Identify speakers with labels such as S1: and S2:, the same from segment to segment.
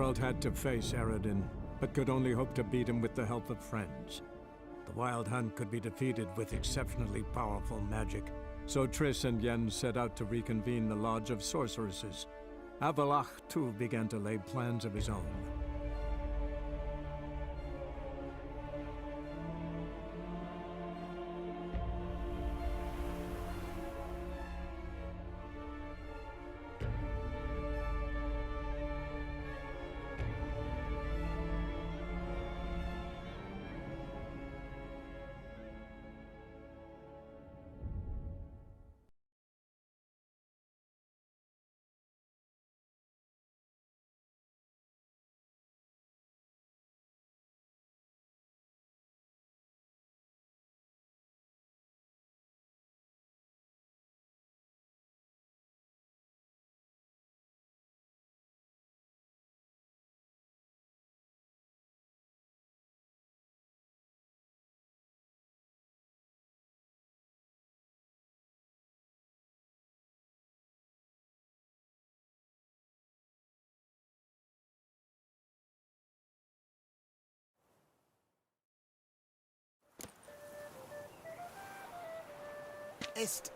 S1: Geralt had to face Eredin, but could only hope to beat him with the help of friends. The Wild Hunt could be defeated with exceptionally powerful magic, so Triss and Yen set out to reconvene the Lodge of Sorceresses. Avallac'h, too, began to lay plans of his own.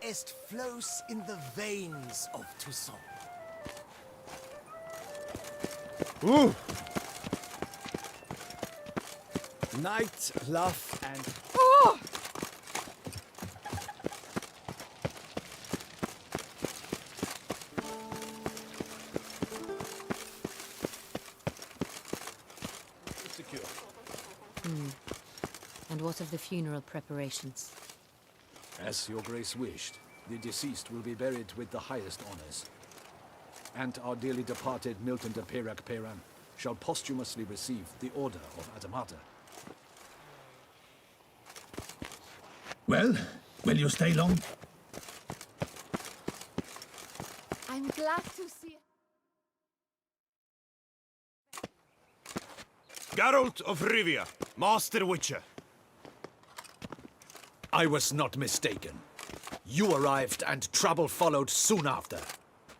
S2: Est flows in the veins of Toussaint.
S3: Ooh! Night, love, and... Oh!
S4: Secure.
S5: And what of the funeral preparations?
S4: As your grace wished, the deceased will be buried with the highest honors. And our dearly departed Milton de Peyrac-Peyran shall posthumously receive the Order of Adamata.
S6: Well, will you stay long?
S5: I'm glad to see...
S3: Geralt of Rivia, Master Witcher.
S4: I was not mistaken. You arrived and trouble followed soon after.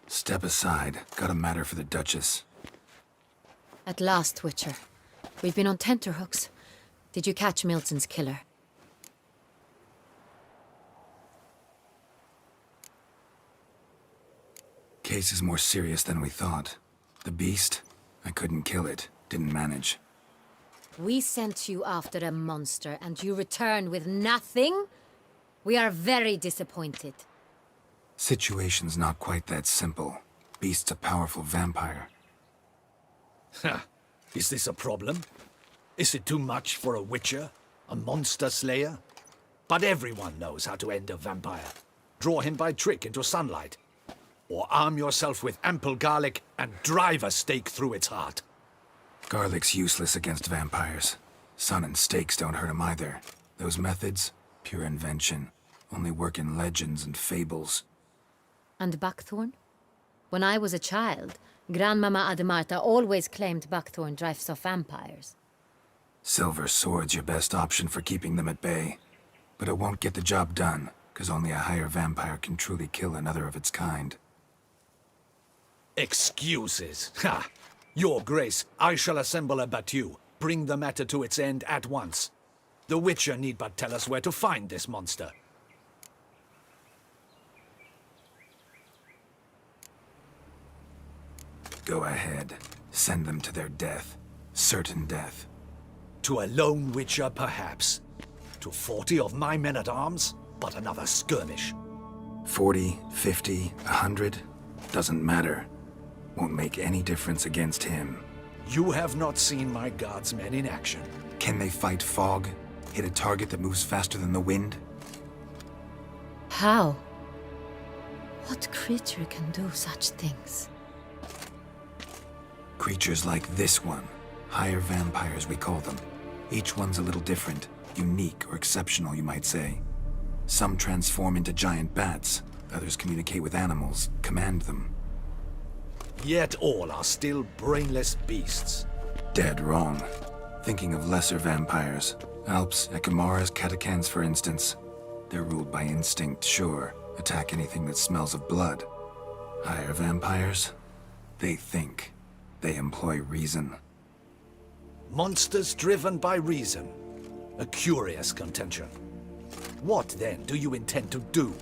S7: Step aside. Got a matter for the Duchess.
S5: At last, Witcher. We've been on tenterhooks. Did you catch Milton's killer?
S7: Case is more serious than we thought. The beast? I couldn't kill it. Didn't manage.
S5: We sent you after a monster, and you return with nothing? We are very disappointed.
S7: Situation's not quite that simple. Beast's a powerful vampire.
S4: Ha! Is this a problem? Is it too much for a witcher? A monster slayer? But everyone knows how to end a vampire. Draw him by trick into sunlight. Or arm yourself with ample garlic and drive a stake through its heart.
S7: Garlic's useless against vampires. Sun and stakes don't hurt him either. Those methods, pure invention. Only work in legends and fables.
S5: And buckthorn? When I was a child, Grandmama Adamarta always claimed buckthorn drives off vampires.
S7: Silver sword's your best option for keeping them at bay. But it won't get the job done, because only a higher vampire can truly kill another of its kind.
S4: Excuses. Ha! Your Grace, I shall assemble a battue. Bring the matter to its end at once. The Witcher need but tell us where to find this monster.
S7: Go ahead. Send them to their death. Certain death.
S4: To a lone Witcher, perhaps. To 40 of my men-at-arms, but another skirmish.
S7: 40, 50, 100? Doesn't matter. Won't make any difference against him.
S4: You have not seen my guardsmen in action.
S7: Can they fight fog? Hit a target that moves faster than the wind?
S5: How? What creature can do such things?
S7: Creatures like this one. Higher vampires, we call them. Each one's a little different. Unique or exceptional, you might say. Some transform into giant bats. Others communicate with animals, command them.
S4: Yet all are still brainless beasts.
S7: Dead wrong. Thinking of lesser vampires. Alps, Echimaras, Catacans, for instance. They're ruled by instinct, sure. Attack anything that smells of blood. Higher vampires? They think. They employ reason.
S4: Monsters driven by reason. A curious contention. What, then, do you intend to do?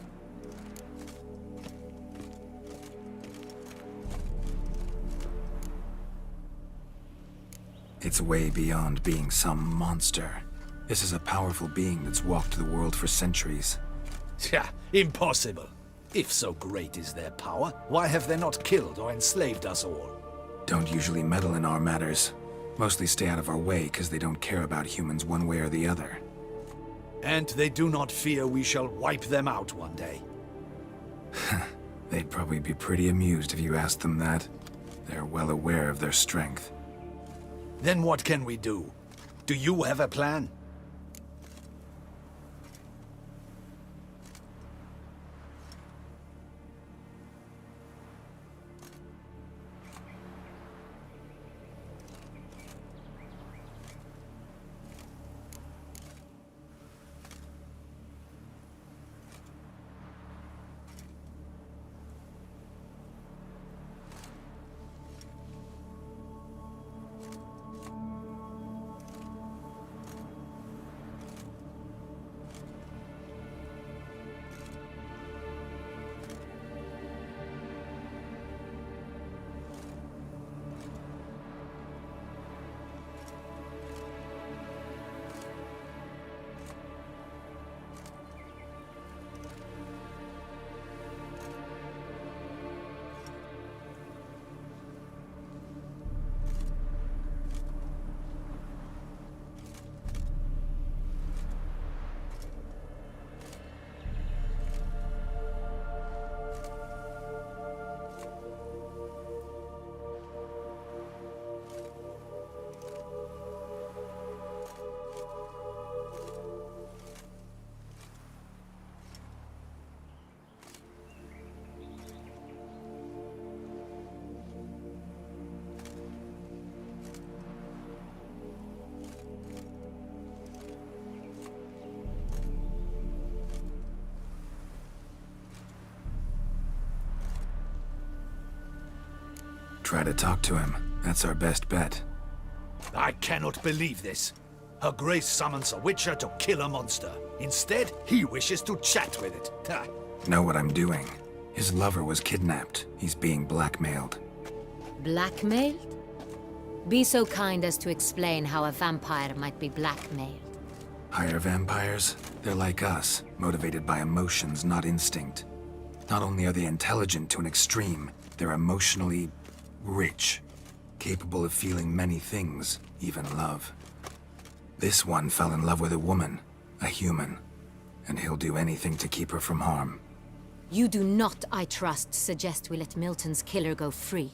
S7: It's way beyond being some monster. This is a powerful being that's walked the world for centuries.
S4: Yeah, impossible. If so great is their power, why have they not killed or enslaved us all?
S7: Don't usually meddle in our matters. Mostly stay out of our way because they don't care about humans one way or the other.
S4: And they do not fear we shall wipe them out one day.
S7: They'd probably be pretty amused if you asked them that. They're well aware of their strength.
S4: Then what can we do? Do you have a plan?
S7: Try to talk to him. That's our best bet.
S4: I cannot believe this. Her Grace summons a Witcher to kill a monster. Instead, he wishes to chat with it. Ha.
S7: Know what I'm doing. His lover was kidnapped. He's being blackmailed.
S5: Blackmailed? Be so kind as to explain how a vampire might be blackmailed.
S7: Higher vampires? They're like us, motivated by emotions, not instinct. Not only are they intelligent to an extreme, they're emotionally rich, capable of feeling many things, even love. This one fell in love with a woman, a human, and he'll do anything to keep her from harm.
S5: You do not, I trust, suggest we let Milton's killer go free.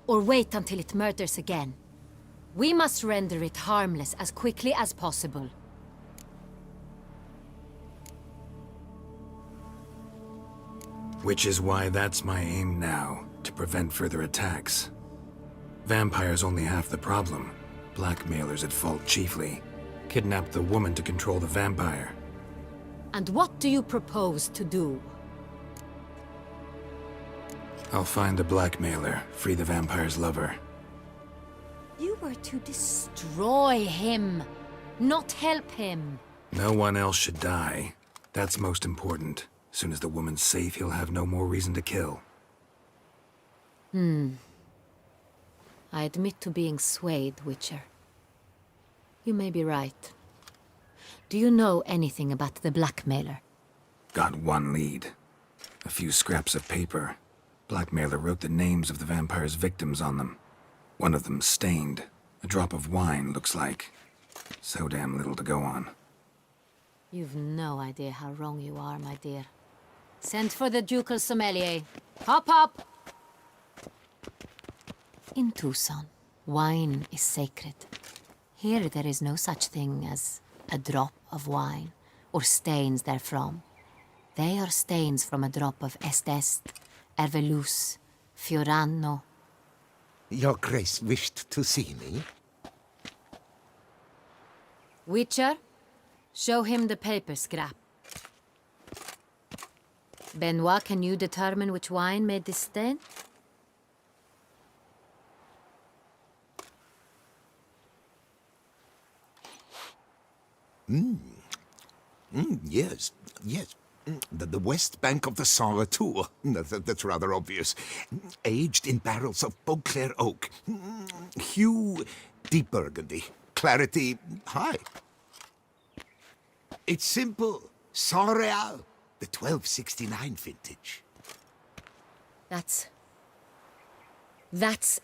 S5: Or wait until it murders again. We must render it harmless as quickly as possible.
S7: Which is why that's my aim now, to prevent further attacks. Vampires only half the problem. Blackmailers at fault chiefly. Kidnapped the woman to control the vampire.
S5: And what do you propose to do?
S7: I'll find the blackmailer, free the vampire's lover.
S5: You were to destroy him, not help him.
S7: No one else should die. That's most important. Soon as the woman's safe, he'll have no more reason to kill.
S5: I admit to being swayed, Witcher. You may be right. Do you know anything about the blackmailer?
S7: Got one lead. A few scraps of paper. Blackmailer wrote the names of the vampire's victims on them. One of them stained. A drop of wine, looks like. So damn little to go on.
S5: You've no idea how wrong you are, my dear. Send for the ducal sommelier. Hop, hop! In Tucson, wine is sacred. Here there is no such thing as a drop of wine, or stains therefrom. They are stains from a drop of Est, Ervelus, Fiorano.
S2: Your Grace wished to see me?
S5: Witcher, show him the paper scrap. Benoit, can you determine which wine made this stain?
S2: Yes, yes. The west bank of the Saar too. That's rather obvious. Aged in barrels of Beauclair oak. Hue, deep burgundy. Clarity, high. It's simple. Saint-Réal, the 1269 vintage.
S5: That's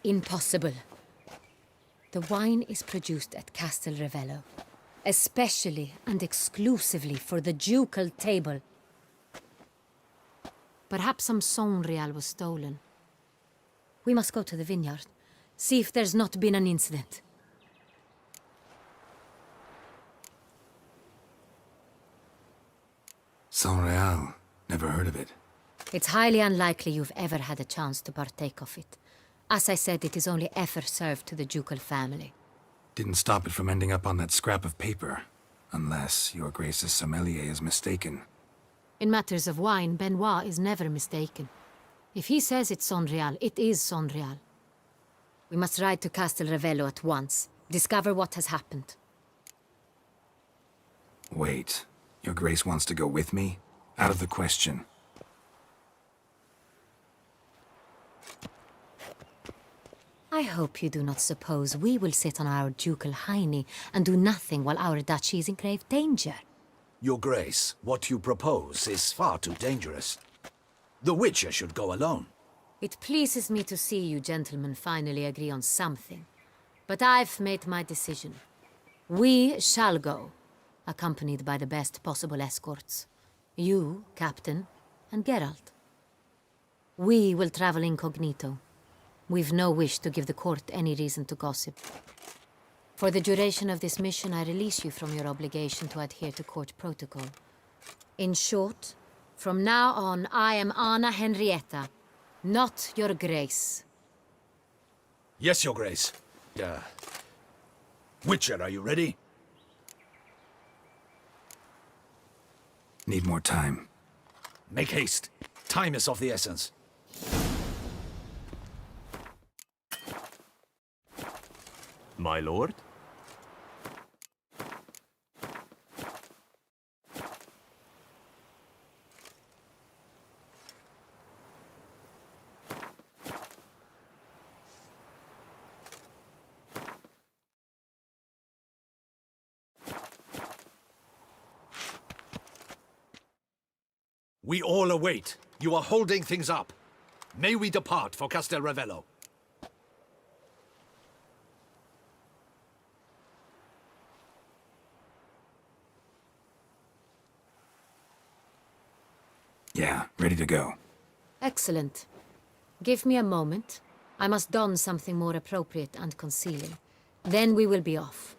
S5: impossible. The wine is produced at Castel Ravello, especially and exclusively for the ducal table. Perhaps some Saint-Réal was stolen. We must go to the vineyard, see if there's not been an incident.
S7: Saint-Réal. Never heard of it.
S5: It's highly unlikely you've ever had a chance to partake of it. As I said, it is only ever served to the ducal family.
S7: Didn't stop it from ending up on that scrap of paper. Unless your Grace's sommelier is mistaken.
S5: In matters of wine, Benoit is never mistaken. If he says it's Saint-Réal, it is Saint-Réal. We must ride to Castel Ravello at once. Discover what has happened.
S7: Wait. Your Grace wants to go with me? Out of the question.
S5: I hope you do not suppose we will sit on our ducal hiney and do nothing while our duchy is in grave danger.
S4: Your Grace, what you propose is far too dangerous. The Witcher should go alone.
S5: It pleases me to see you gentlemen finally agree on something. But I've made my decision. We shall go, accompanied by the best possible escorts. You, Captain, and Geralt. We will travel incognito. We've no wish to give the court any reason to gossip. For the duration of this mission, I release you from your obligation to adhere to court protocol. In short, from now on, I am Anna Henrietta, not your Grace.
S4: Yes, Your Grace. Witcher, are you ready?
S7: Need more time.
S4: Make haste. Time is of the essence.
S3: My lord?
S4: We all await. You are holding things up. May we depart for Castel Ravello?
S7: Yeah, ready to go.
S5: Excellent. Give me a moment. I must don something more appropriate and concealing. Then we will be off.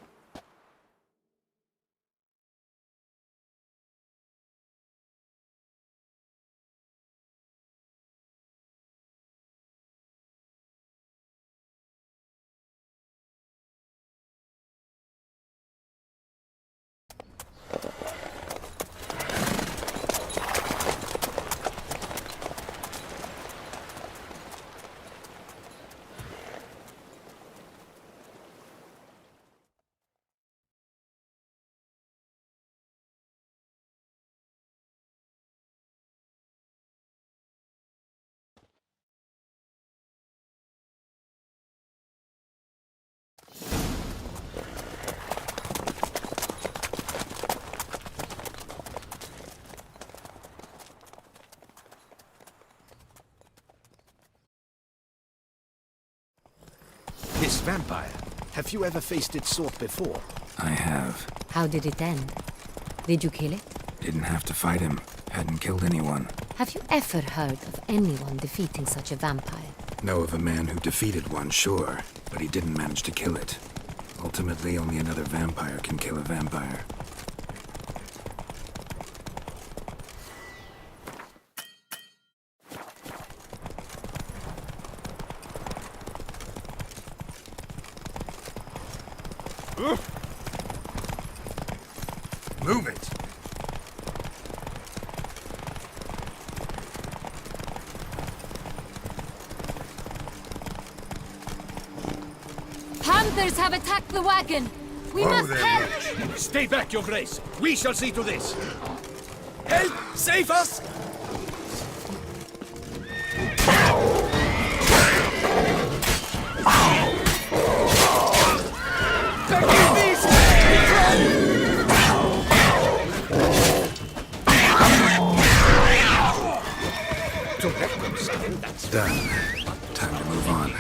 S4: This vampire. Have you ever faced its sort before?
S7: I have.
S5: How did it end? Did you kill it?
S7: Didn't have to fight him. Hadn't killed anyone.
S5: Have you ever heard of anyone defeating such a vampire?
S7: Know of a man who defeated one, sure, but he didn't manage to kill it. Ultimately, only another vampire can kill a vampire.
S4: Move it!
S5: Panthers have attacked the wagon! We must help!
S4: Stay back, Your Grace. We shall see to this. Help! Save us!
S7: Done. Time to move on.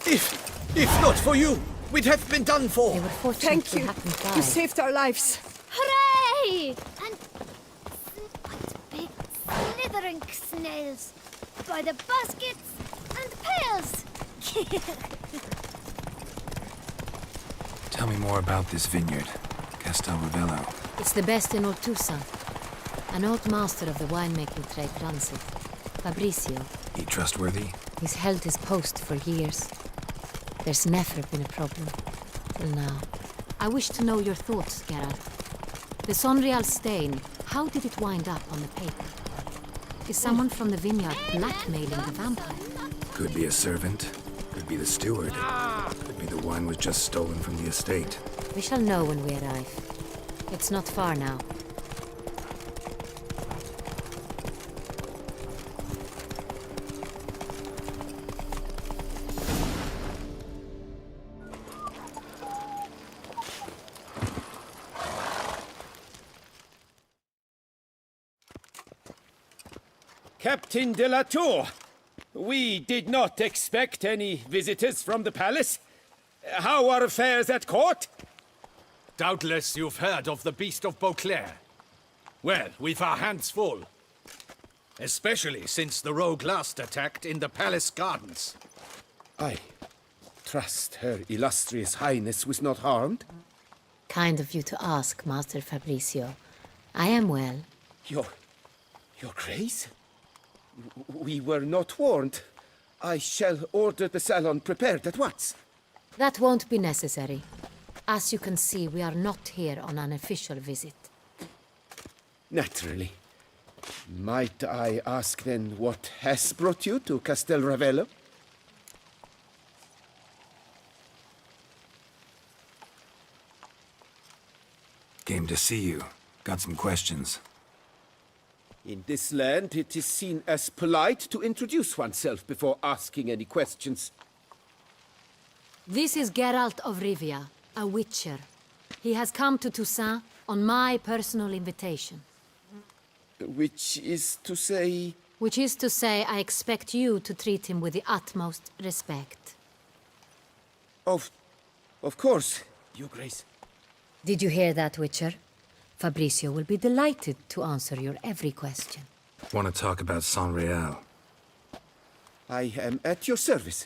S4: If not for you, we'd have been done for.
S5: They were fortunate
S8: Thank
S5: we
S8: you.
S5: happened by.
S8: You saved our lives.
S9: Hooray! And what big slithering snails by the baskets and pails.
S7: Tell me more about this vineyard, Castel Ravello.
S5: It's the best in Ortusa. An old master of the winemaking trade runs it. Fabrizio.
S7: He trustworthy?
S5: He's held his post for years. There's never been a problem. Till now. I wish to know your thoughts, Geralt. The Sonreal stain, how did it wind up on the paper? Is someone from the vineyard blackmailing the vampire?
S7: Could be a servant. Could be the steward. Could be the wine was just stolen from the estate.
S5: We shall know when we arrive. It's not far now.
S10: Captain de la Tour, we did not expect any visitors from the palace. How are affairs at court?
S4: Doubtless you've heard of the Beast of Beauclair. Well, we've our hands full. Especially since the rogue last attacked in the palace gardens.
S10: I trust Her Illustrious Highness was not harmed.
S5: Kind of you to ask, Master Fabrizio. I am well.
S10: Your Grace? We were not warned. I shall order the salon prepared at once.
S5: That won't be necessary. As you can see, we are not here on an official visit.
S10: Naturally. Might I ask then what has brought you to Castel Ravello?
S7: Came to see you. Got some questions.
S10: In this land, it is seen as polite to introduce oneself before asking any questions.
S5: This is Geralt of Rivia, a witcher. He has come to Toussaint on my personal invitation.
S10: Which is to say...
S5: Which is to say, I expect you to treat him with the utmost respect.
S10: Of course, Your Grace.
S5: Did you hear that, Witcher? Fabrizio will be delighted to answer your every question.
S7: Want to talk about Sonreal?
S10: I am at your service.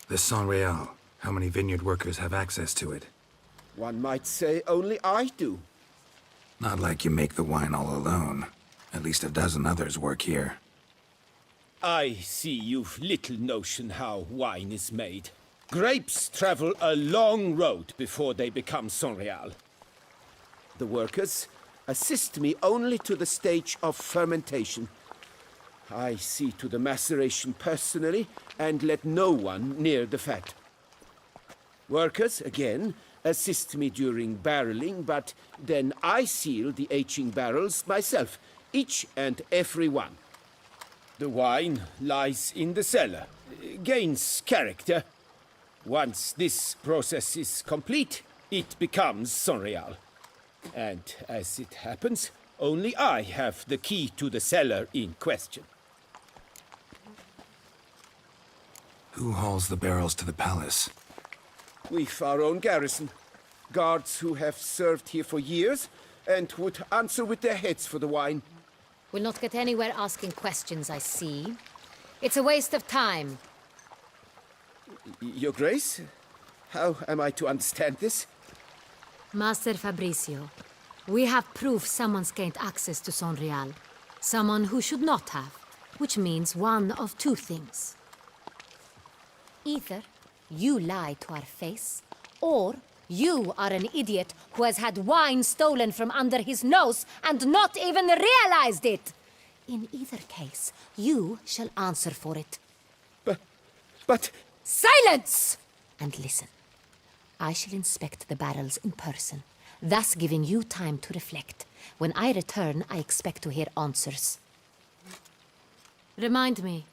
S7: The Sonreal. How many vineyard workers have access to it?
S10: One might say only I do.
S7: Not like you make the wine all alone. At least a dozen others work here.
S10: I see you've little notion how wine is made. Grapes travel a long road before they become Sonreal. The workers assist me only to the stage of fermentation. I see to the maceration personally and let no one near the fat. Workers, again, assist me during barreling, but then I seal the aging barrels myself, each and every one. The wine lies in the cellar, gains character. Once this process is complete, it becomes Sonreal. And as it happens, only I have the key to the cellar in question.
S7: Who hauls the barrels to the palace?
S10: We've our own garrison. Guards who have served here for years and would answer with their heads for the wine.
S5: We'll not get anywhere asking questions, I see. It's a waste of time.
S10: Your Grace? How am I to understand this?
S5: Master Fabrizio, we have proof someone's gained access to Sonreal. Someone who should not have, which means one of two things. Either you lie to our face, or you are an idiot who has had wine stolen from under his nose and not even realized it. In either case, you shall answer for it.
S10: But
S5: Silence! And listen. I shall inspect the barrels in person, thus giving you time to reflect. When I return, I expect to hear answers. Remind me,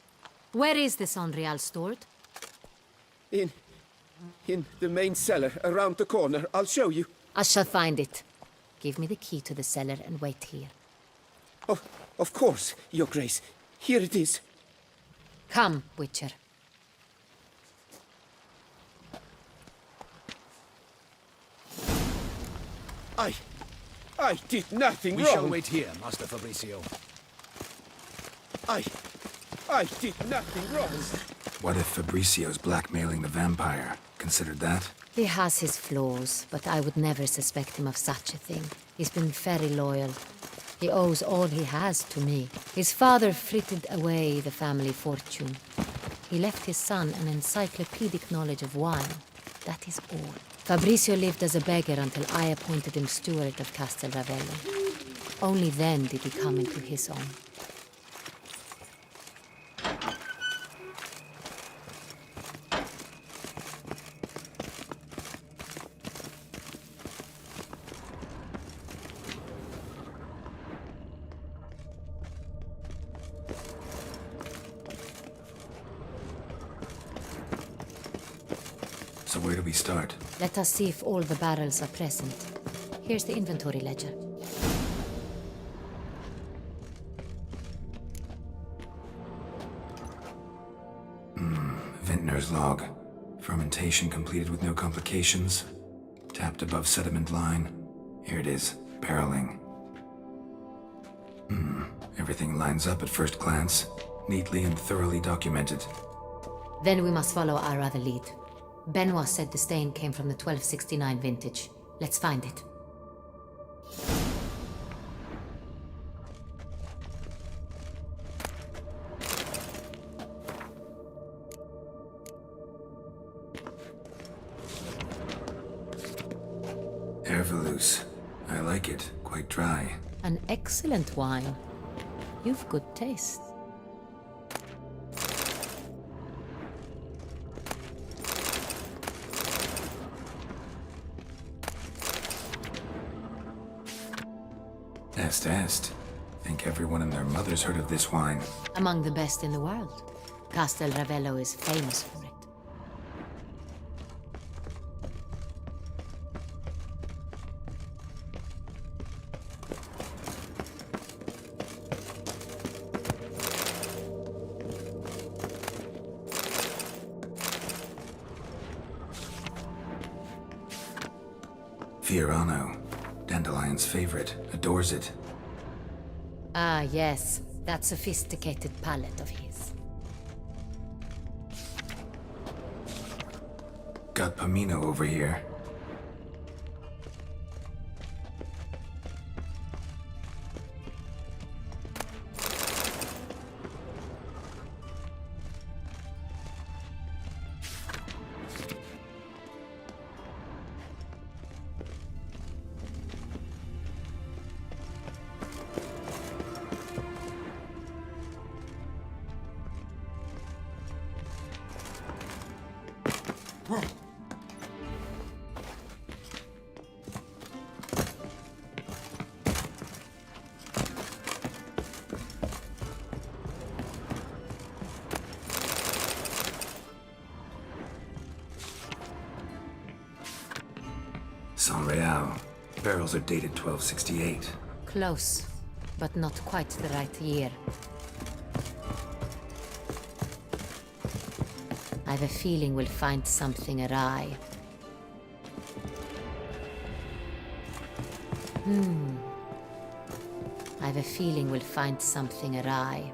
S5: where is the Sonreal stored?
S10: in the main cellar around the corner, I'll show you.
S5: I shall find it. Give me the key to the cellar and wait here.
S10: Oh, of course, Your Grace. Here it is.
S5: Come, Witcher.
S10: I did nothing
S4: We
S10: wrong.
S4: shall wait here, Master Fabricio.
S10: I did nothing wrong.
S7: What if Fabricio's blackmailing the vampire? Considered that?
S5: He has his flaws, but I would never suspect him of such a thing. He's been very loyal. He owes all he has to me. His father frittered away the family fortune. He left his son an encyclopedic knowledge of wine. That is all. Fabricio lived as a beggar until I appointed him steward of Castel Ravello. Only then did he come into his own.
S7: So where do we start?
S5: Let us see if all the barrels are present. Here's the inventory ledger.
S7: Vintner's log. Fermentation completed with no complications. Tapped above sediment line. Here it is. Barreling. Everything lines up at first glance. Neatly and thoroughly documented.
S5: Then we must follow our other lead. Benoit said the stain came from the 1269 vintage. Let's find it.
S7: Ervelus. I like it. Quite dry.
S5: An excellent wine. You've good taste.
S7: Est. Think everyone and their mother's heard of this wine.
S5: Among the best in the world. Castel Ravello is famous for it.
S7: Fiorano. Dandelion's favorite. Adores it.
S5: Ah, yes. That sophisticated palate of his.
S7: Got Pomino over here. Sonreal. Barrels are dated 1268.
S5: Close, but not quite the right year. I have a feeling we'll find something awry. I have a feeling we'll find something awry.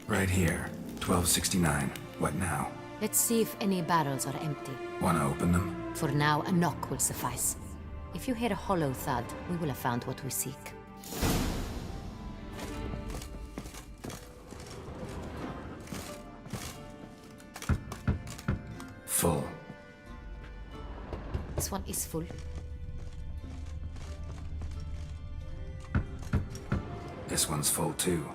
S7: Right here. 1269. What now?
S5: Let's see if any barrels are empty.
S7: Wanna open them?
S5: For now, a knock will suffice. If you hear a hollow thud, we will have found what we seek.
S7: Full.
S5: This one is full.
S7: This one's full too.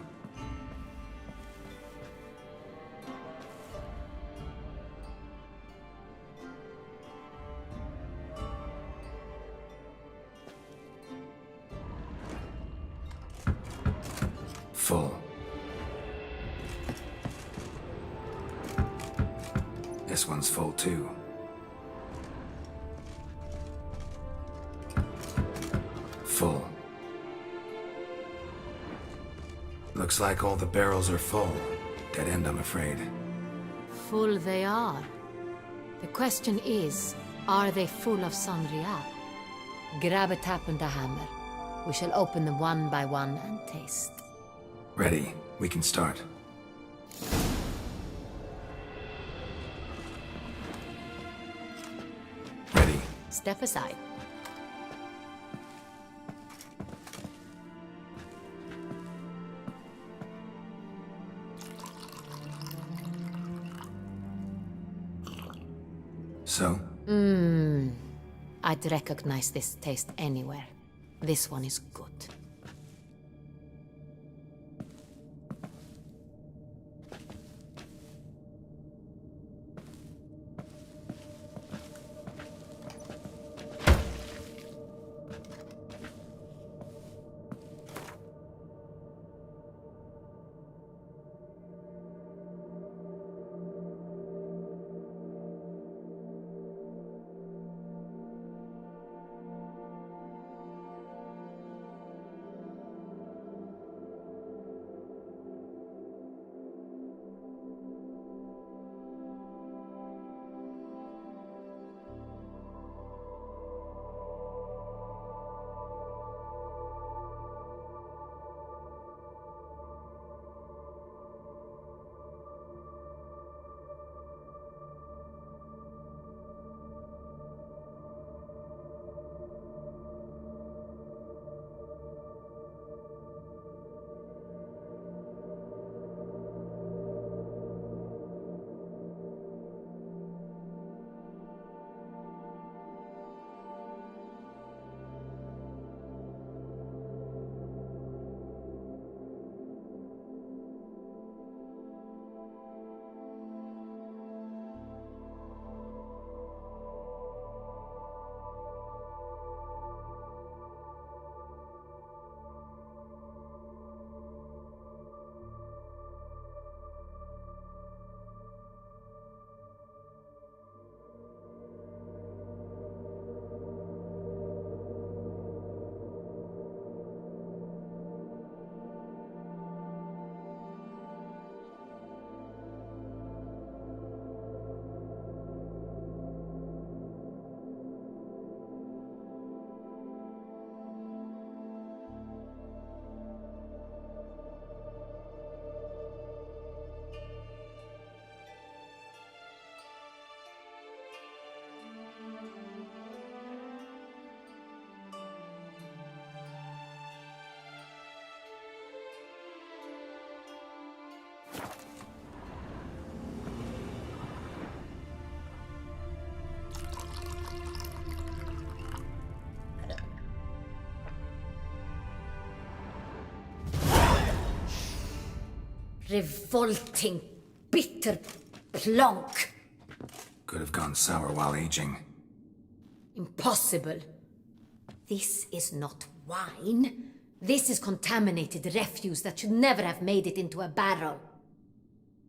S7: Full. This one's full too. Full. Looks like all the barrels are full. Dead end, I'm afraid.
S5: Full they are. The question is, are they full of sangria? Grab a tap and a hammer. We shall open them one by one and taste.
S7: Ready. We can start. Ready.
S5: Step aside.
S7: So?
S5: I'd recognize this taste anywhere. This one is good. Revolting, bitter plonk.
S7: Could have gone sour while aging.
S5: Impossible. This is not wine. This is contaminated refuse that should never have made it into a barrel.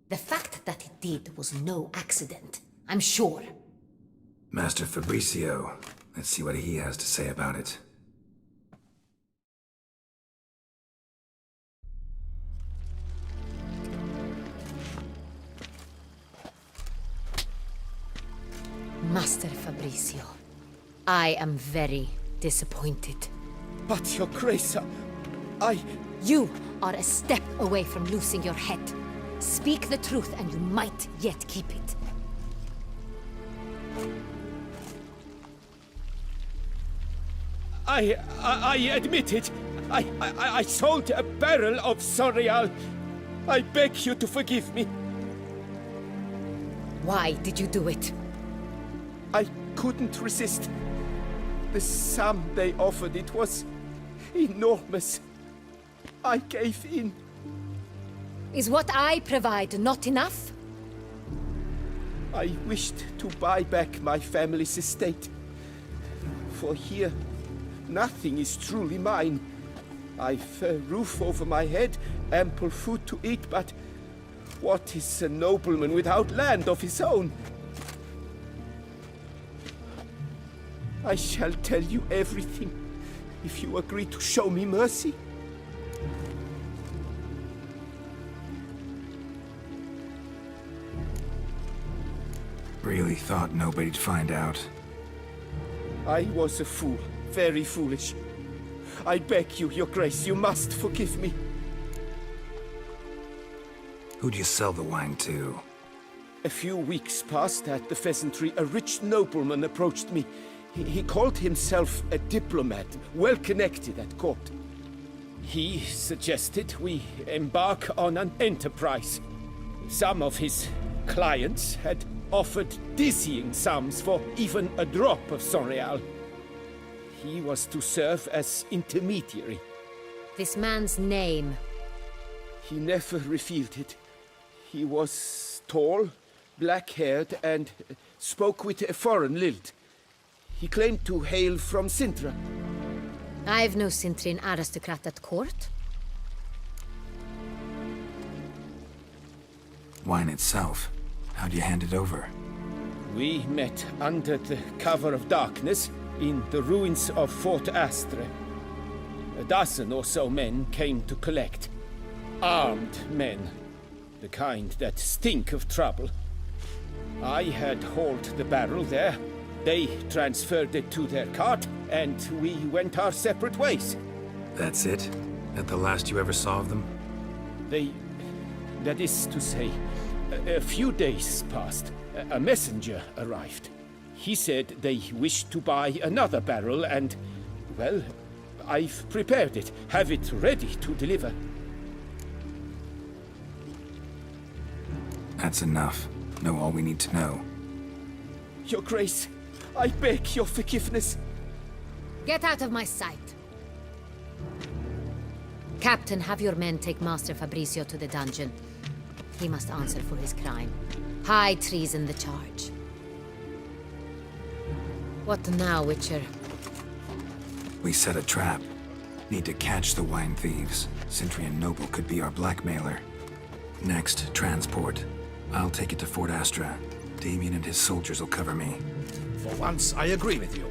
S5: The fact that it did was no accident, I'm sure.
S7: Master Fabricio. Let's see what he has to say about it.
S5: Master Fabricio, I am very disappointed.
S10: But, Your Grace, I...
S5: You are a step away from losing your head. Speak the truth, and you might yet keep it.
S10: I admit it. I sold a barrel of Sonreal. I beg you to forgive me.
S5: Why did you do it?
S10: I couldn't resist. The sum they offered, it was enormous. I gave in.
S5: Is what I provide not enough?
S10: I wished to buy back my family's estate. For here, nothing is truly mine. I've a roof over my head, ample food to eat, but what is a nobleman without land of his own? I shall tell you everything, if you agree to show me mercy.
S7: Really thought nobody'd find out.
S10: I was a fool, very foolish. I beg you, your grace, you must forgive me.
S7: Who'd you sell the wine to?
S10: A few weeks past at the Pheasantry, a rich nobleman approached me. He called himself a diplomat, well connected at court. He suggested we embark on an enterprise. Some of his clients had offered dizzying sums for even a drop of Sonreal. He was to serve as intermediary.
S5: This man's name.
S10: He never revealed it. He was tall, black-haired, and spoke with a foreign lilt. He claimed to hail from Sintra.
S5: I've no Cintrin aristocrat at court.
S7: Wine itself. How'd you hand it over?
S10: We met under the cover of darkness in the ruins of Fort Astre. A dozen or so men came to collect. Armed men. The kind that stink of trouble. I had hauled the barrel there. They transferred it to their cart, and we went our separate ways.
S7: That's it? That the last you ever saw of them?
S10: That is to say, a few days passed. A messenger arrived. He said they wished to buy another barrel and, well, I've prepared it. Have it ready to deliver.
S7: That's enough. Know all we need to know.
S10: Your Grace, I beg your forgiveness.
S5: Get out of my sight. Captain, have your men take Master Fabrizio to the dungeon. He must answer for his crime. High treason the charge. What now, Witcher?
S7: We set a trap. Need to catch the wine thieves. Cintrian Noble could be our blackmailer. Next, transport. I'll take it to Fort Astra. Damien and his soldiers will cover me.
S4: For once, I agree with you.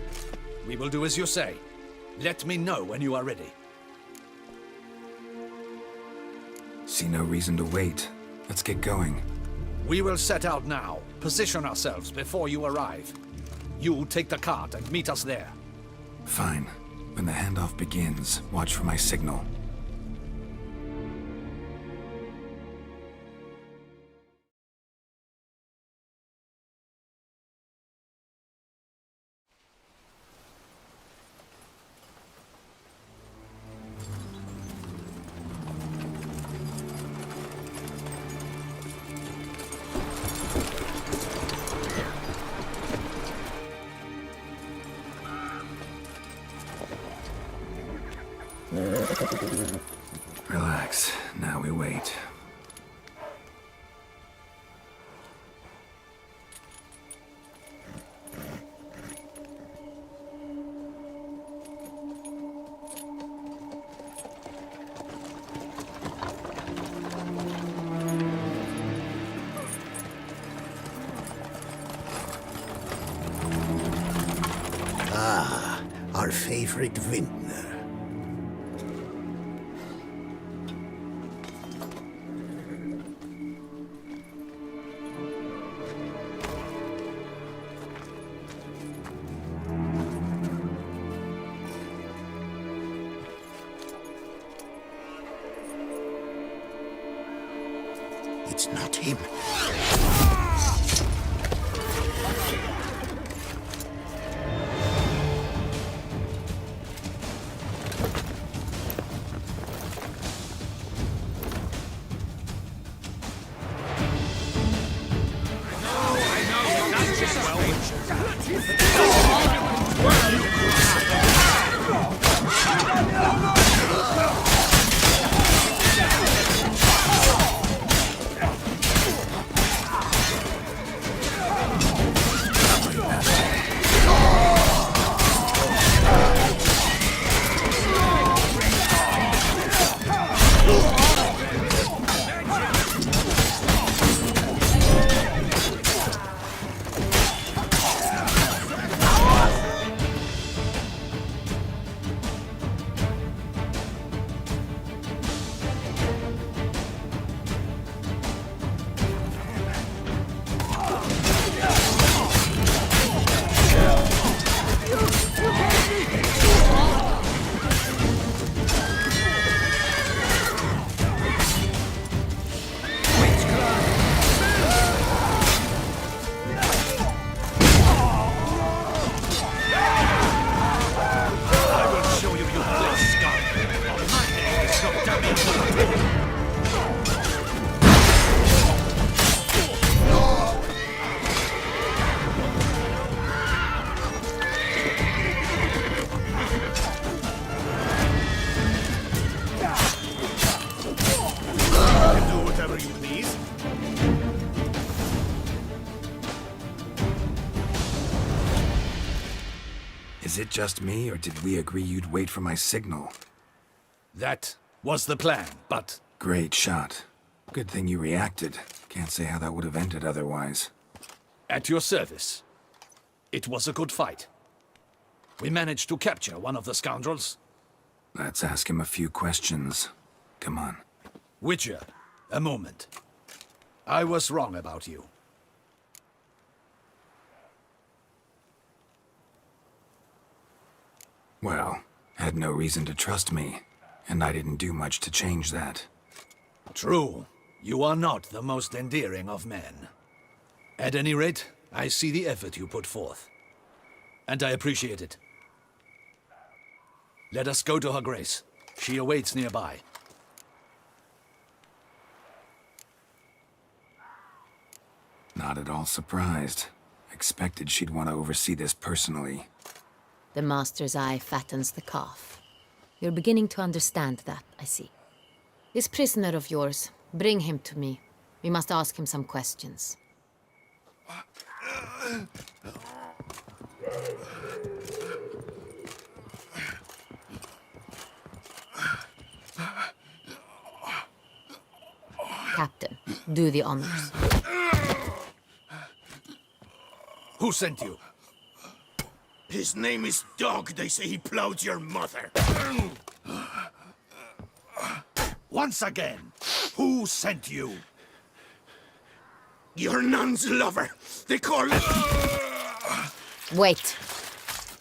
S4: We will do as you say. Let me know when you are ready.
S7: See no reason to wait. Let's get going.
S4: We will set out now. Position ourselves before you arrive. You take the cart and meet us there.
S7: Fine. When the handoff begins, watch for my signal. Relax. Now we wait.
S6: Our favorite vintner. It's
S7: Is it just me, or did we agree you'd wait for my signal?
S4: That was the plan, but
S7: Great shot. Good thing you reacted. Can't say how that would have ended otherwise.
S4: at your service. It was a good fight. We managed to capture one of the scoundrels.
S7: Let's ask him a few questions. Come on.
S4: Witcher, a moment. I was wrong about you.
S7: Well, had no reason to trust me, and I didn't do much to change that.
S4: True. You are not the most endearing of men. At any rate, I see the effort you put forth. And I appreciate it. Let us go to her grace. She awaits nearby.
S7: Not at all surprised. Expected she'd want to oversee this personally.
S5: The master's eye fattens the calf. You're beginning to understand that, I see. This prisoner of yours, bring him to me. We must ask him some questions. Captain, do the honors.
S4: Who sent you?
S6: His name is Dog. They say he plowed your mother.
S4: Once again, who sent you?
S6: Your nun's lover. They call it...
S5: Wait.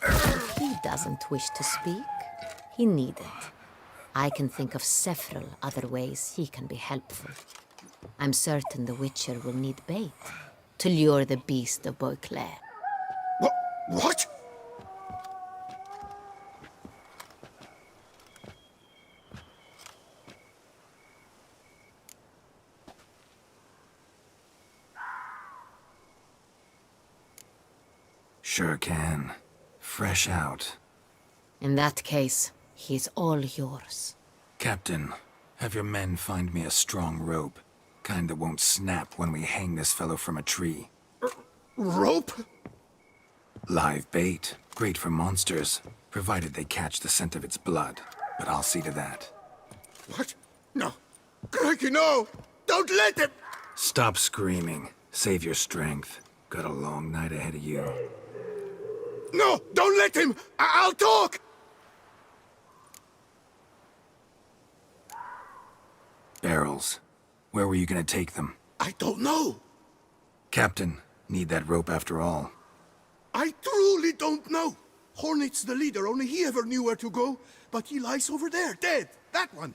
S5: If he doesn't wish to speak, he needn't. I can think of several other ways he can be helpful. I'm certain the Witcher will need bait to lure the beast of Beauclair.
S6: What?
S7: Sure can. Fresh out.
S5: In that case, he's all yours.
S7: Captain, have your men find me a strong rope. Kind that won't snap when we hang this fellow from a tree.
S6: Rope?
S7: Live bait. Great for monsters, provided they catch the scent of its blood. But I'll see to that.
S6: What? No. Crikey, no! Don't let him!
S7: Stop screaming. Save your strength. Got a long night ahead of you.
S6: No! Don't let him! I'll talk!
S7: Barrels. Where were you gonna take them?
S6: I don't know.
S7: Captain, need that rope after all.
S6: I truly don't know. Hornet's the leader, only he ever knew where to go. But he lies over there, dead. That one.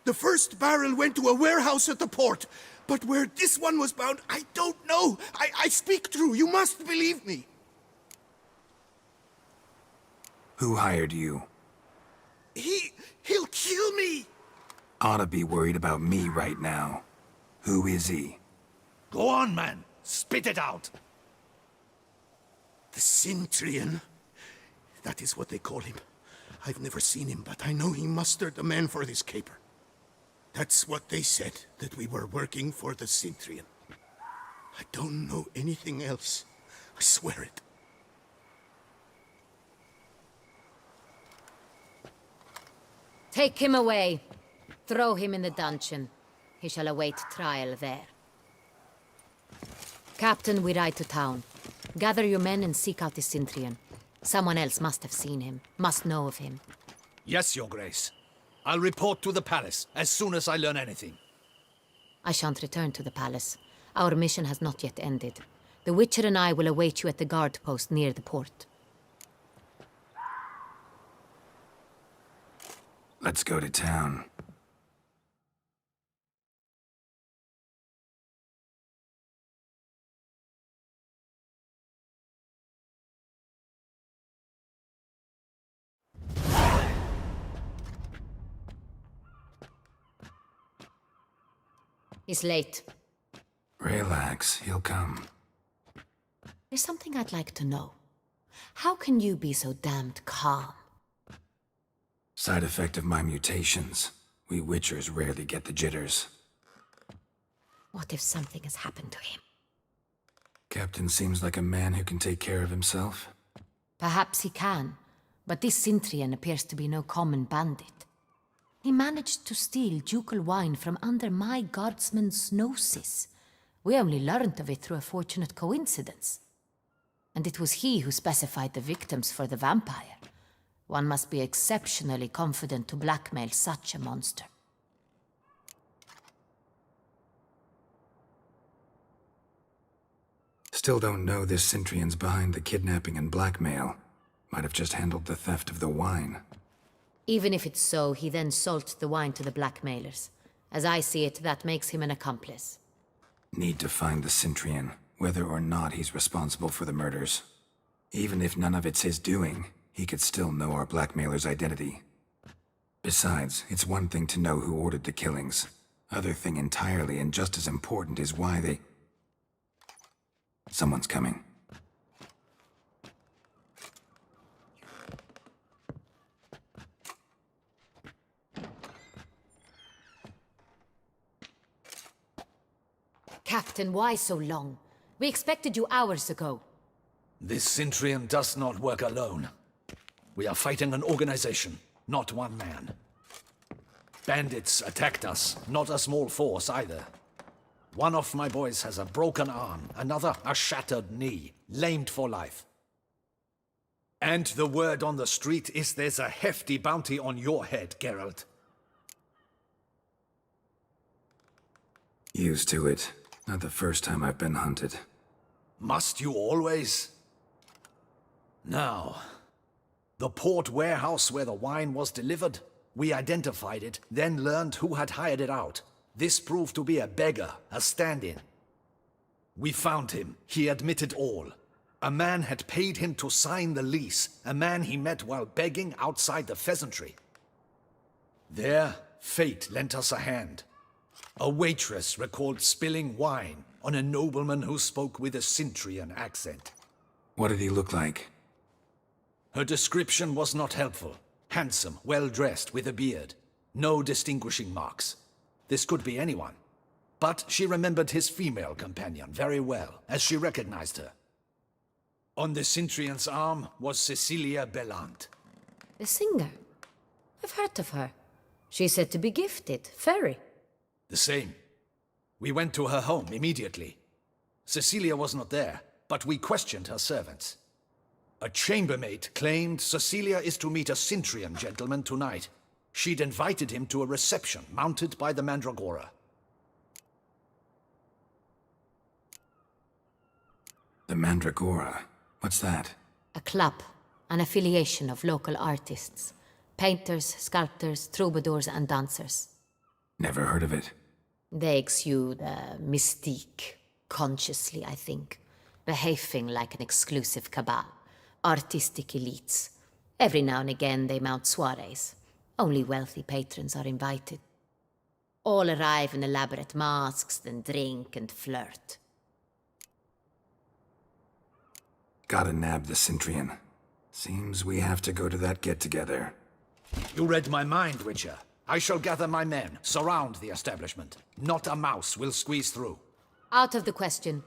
S6: The first barrel went to a warehouse at the port. But where this one was bound, I don't know. I speak true. You must believe me.
S7: Who hired you?
S6: He'll kill me.
S7: Oughta be worried about me right now. Who is he?
S4: Go on, man. Spit it out.
S6: The Cintrian. That is what they call him. I've never seen him, but I know he mustered the men for this caper. That's what they said, that we were working for the Cintrian. I don't know anything else. I swear it.
S5: Take him away. Throw him in the dungeon. He shall await trial there. Captain, we ride to town. Gather your men and seek out the Cintrian. Someone else must have seen him, must know of him.
S4: Yes, Your Grace. I'll report to the palace as soon as I learn anything.
S5: I shan't return to the palace. Our mission has not yet ended. The Witcher and I will await you at the guard post near the port.
S7: Let's go to town.
S5: He's late.
S7: Relax, he'll come.
S5: There's something I'd like to know. How can you be so damned calm?
S7: Side effect of my mutations. We Witchers rarely get the jitters.
S5: What if something has happened to him?
S7: Captain seems like a man who can take care of himself.
S5: Perhaps he can, but this Cintrian appears to be no common bandit. He managed to steal ducal wine from under my guardsman's noses. We only learned of it through a fortunate coincidence. And it was he who specified the victims for the vampire. One must be exceptionally confident to blackmail such a monster.
S7: Still don't know this Cintrian's behind the kidnapping and blackmail. Might have just handled the theft of the wine.
S5: Even if it's so, he then sold the wine to the blackmailers. As I see it, that makes him an accomplice.
S7: Need to find the Cintrian, whether or not he's responsible for the murders. Even if none of it's his doing, he could still know our blackmailer's identity. Besides, it's one thing to know who ordered the killings. Other thing entirely, and just as important, is why they... Someone's coming.
S5: Captain, why so long? We expected you hours ago.
S4: This Cintrian does not work alone. We are fighting an organization, not one man. Bandits attacked us, not a small force either. One of my boys has a broken arm, another a shattered knee, lamed for life. And the word on the street is there's a hefty bounty on your head, Geralt.
S7: Used to it. Not the first time I've been hunted.
S4: Must you always? Now, the port warehouse where the wine was delivered, we identified it, then learned who had hired it out. This proved to be a beggar, a stand-in. We found him. He admitted all. A man had paid him to sign the lease, a man he met while begging outside the pheasantry. There, fate lent us a hand. A waitress recalled spilling wine on a nobleman who spoke with a Cintrian accent.
S7: What did he look like?
S4: Her description was not helpful. Handsome, well-dressed, with a beard. No distinguishing marks. This could be anyone. But she remembered his female companion very well, as she recognized her. On the Cintrian's arm was Cecilia Bellant.
S5: The singer? I've heard of her. She's said to be gifted, fairy.
S4: The same. We went to her home immediately. Cecilia was not there, but we questioned her servants. A chambermaid claimed Cecilia is to meet a Cintrian gentleman tonight. She'd invited him to a reception mounted by the Mandragora.
S7: The Mandragora? What's that?
S5: A club, an affiliation of local artists. Painters, sculptors, troubadours and dancers.
S7: Never heard of it.
S5: They exude mystique, consciously, I think. Behaving like an exclusive cabal. Artistic elites. Every now and again they mount soirees. Only wealthy patrons are invited. All arrive in elaborate masks, then drink and flirt.
S7: Gotta nab the Cintrian. Seems we have to go to that get-together.
S4: You read my mind, Witcher. I shall gather my men, surround the establishment. Not a mouse will squeeze through.
S5: Out of the question.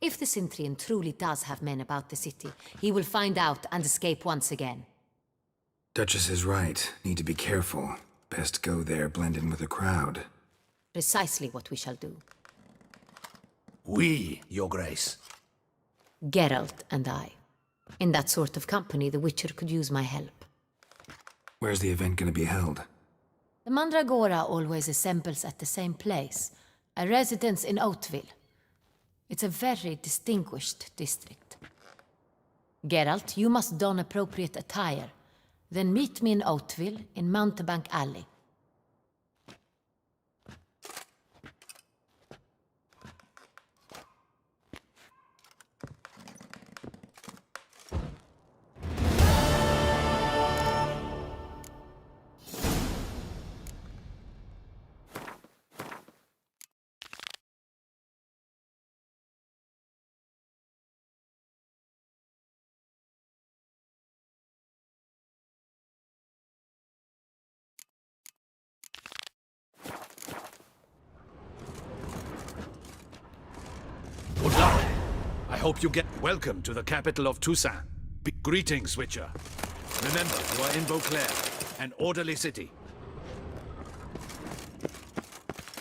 S5: If the Cintrian truly does have men about the city, he will find out and escape once again.
S7: Duchess is right. Need to be careful. Best go there, blend in with the crowd.
S5: Precisely what we shall do.
S4: We, Your Grace.
S5: Geralt and I. In that sort of company, the Witcher could use my help.
S7: Where's the event gonna be held?
S5: The Mandragora always assembles at the same place, a residence in Oatville. It's a very distinguished district. Geralt, you must don appropriate attire. Then meet me in Oatville, in Mountebank Alley.
S4: Good luck. I hope you get welcome to the capital of Toussaint. Greetings, Witcher. Remember, you are in Beauclair, an orderly city.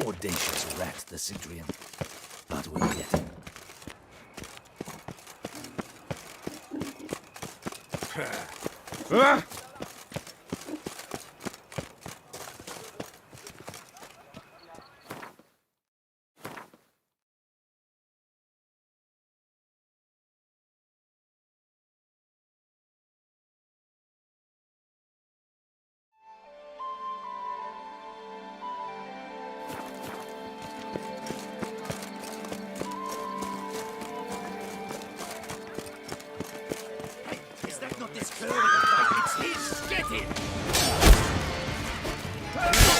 S4: Audacious rat, the Cintrian. But we'll get him. Is that not this bird? It's his! Get him!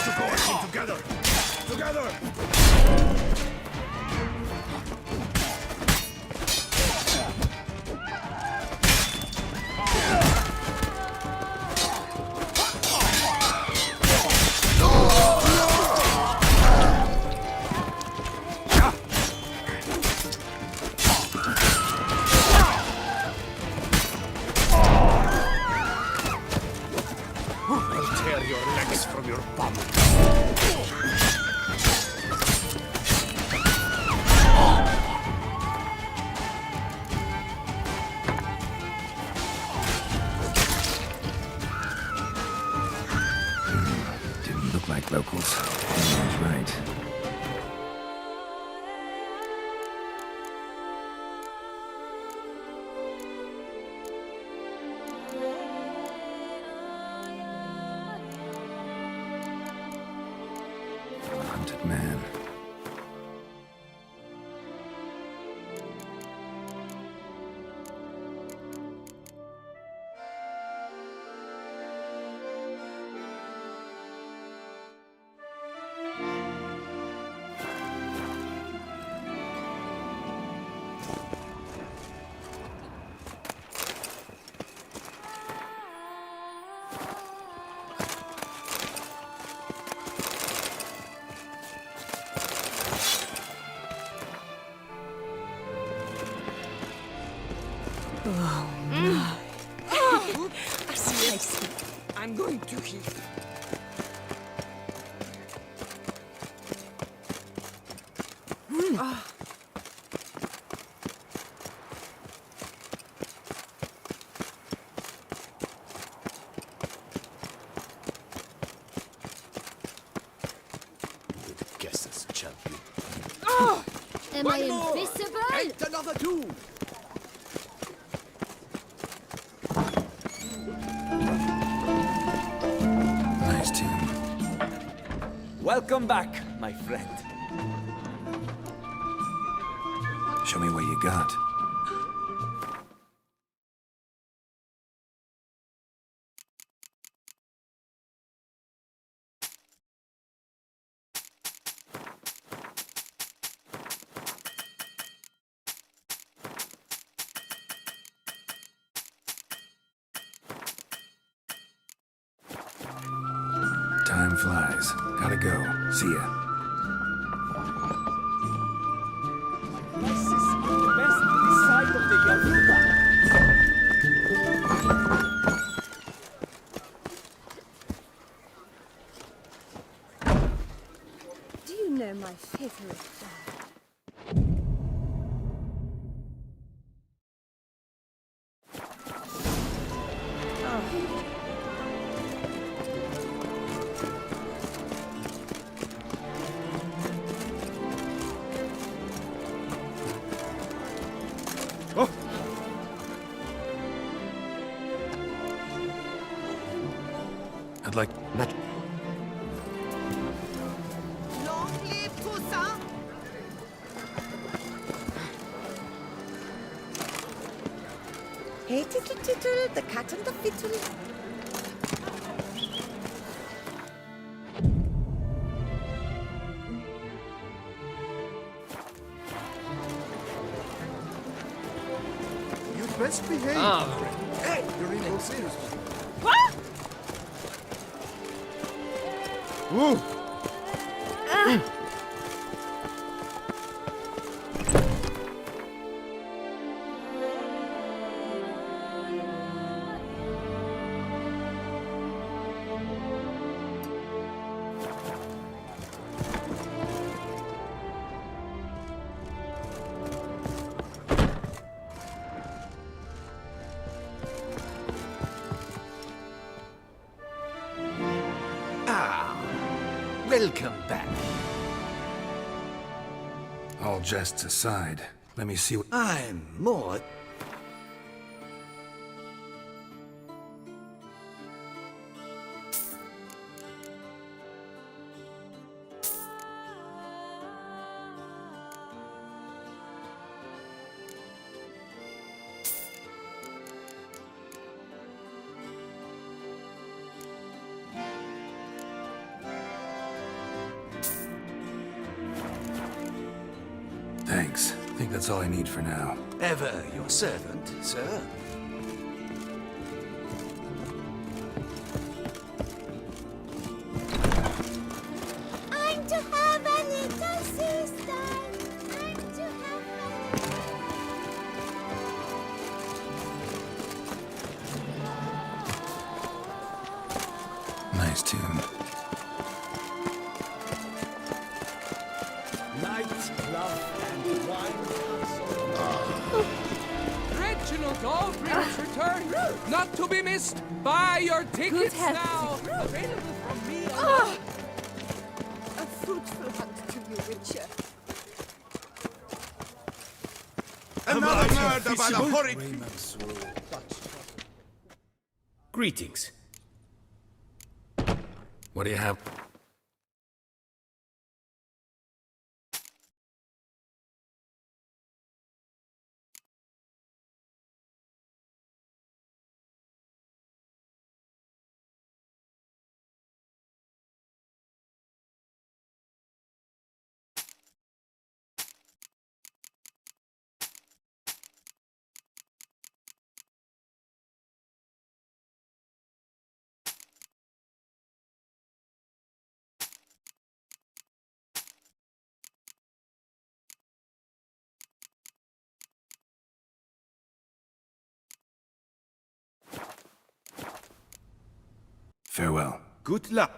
S4: To go and together! Together! I'll tear your legs from your bum.
S7: Didn't look like locals. Henry's right. Hunted man.
S8: I see. I'm going to heal.
S4: Good guesses, champion.
S9: Am I invisible?
S4: Ain't another two!
S7: Nice tune.
S3: Welcome back, my friend.
S7: Show me what you got. flies. Gotta go. See ya.
S3: This is the best this side of the Yaruba.
S8: Do you know my favorite flower?
S7: I'd like...
S8: Long live Toussaint! Hey, tittle tittle, the cat and the fiddle.
S6: You'd best behave. Hey, you're evil sinners.
S2: Ooh.
S4: Welcome back.
S7: All jests aside, let me see what...
S4: I'm more...
S7: Thanks. I think that's all I need for now.
S4: Ever your servant, sir.
S9: I'm to have a little sister. I'm to have
S7: Nice tune.
S3: Light, love, and wine.
S11: Reginald Aldrich's return, not to be missed. Buy your tickets now. Available from me.
S8: A fruitful hunt to you, Witcher.
S2: Another murder by the horrid...
S10: Greetings.
S7: What do you have? Farewell.
S10: Good luck.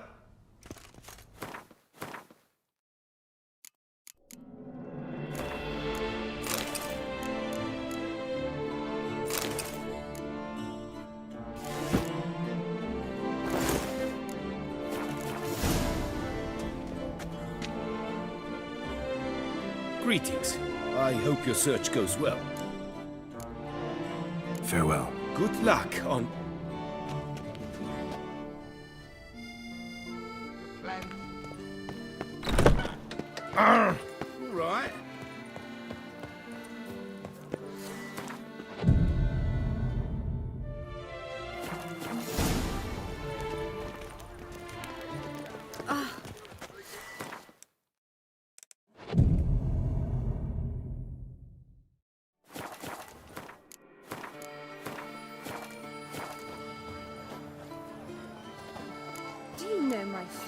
S10: Greetings. I hope your search goes well.
S7: Farewell.
S10: Good luck on...
S2: All right.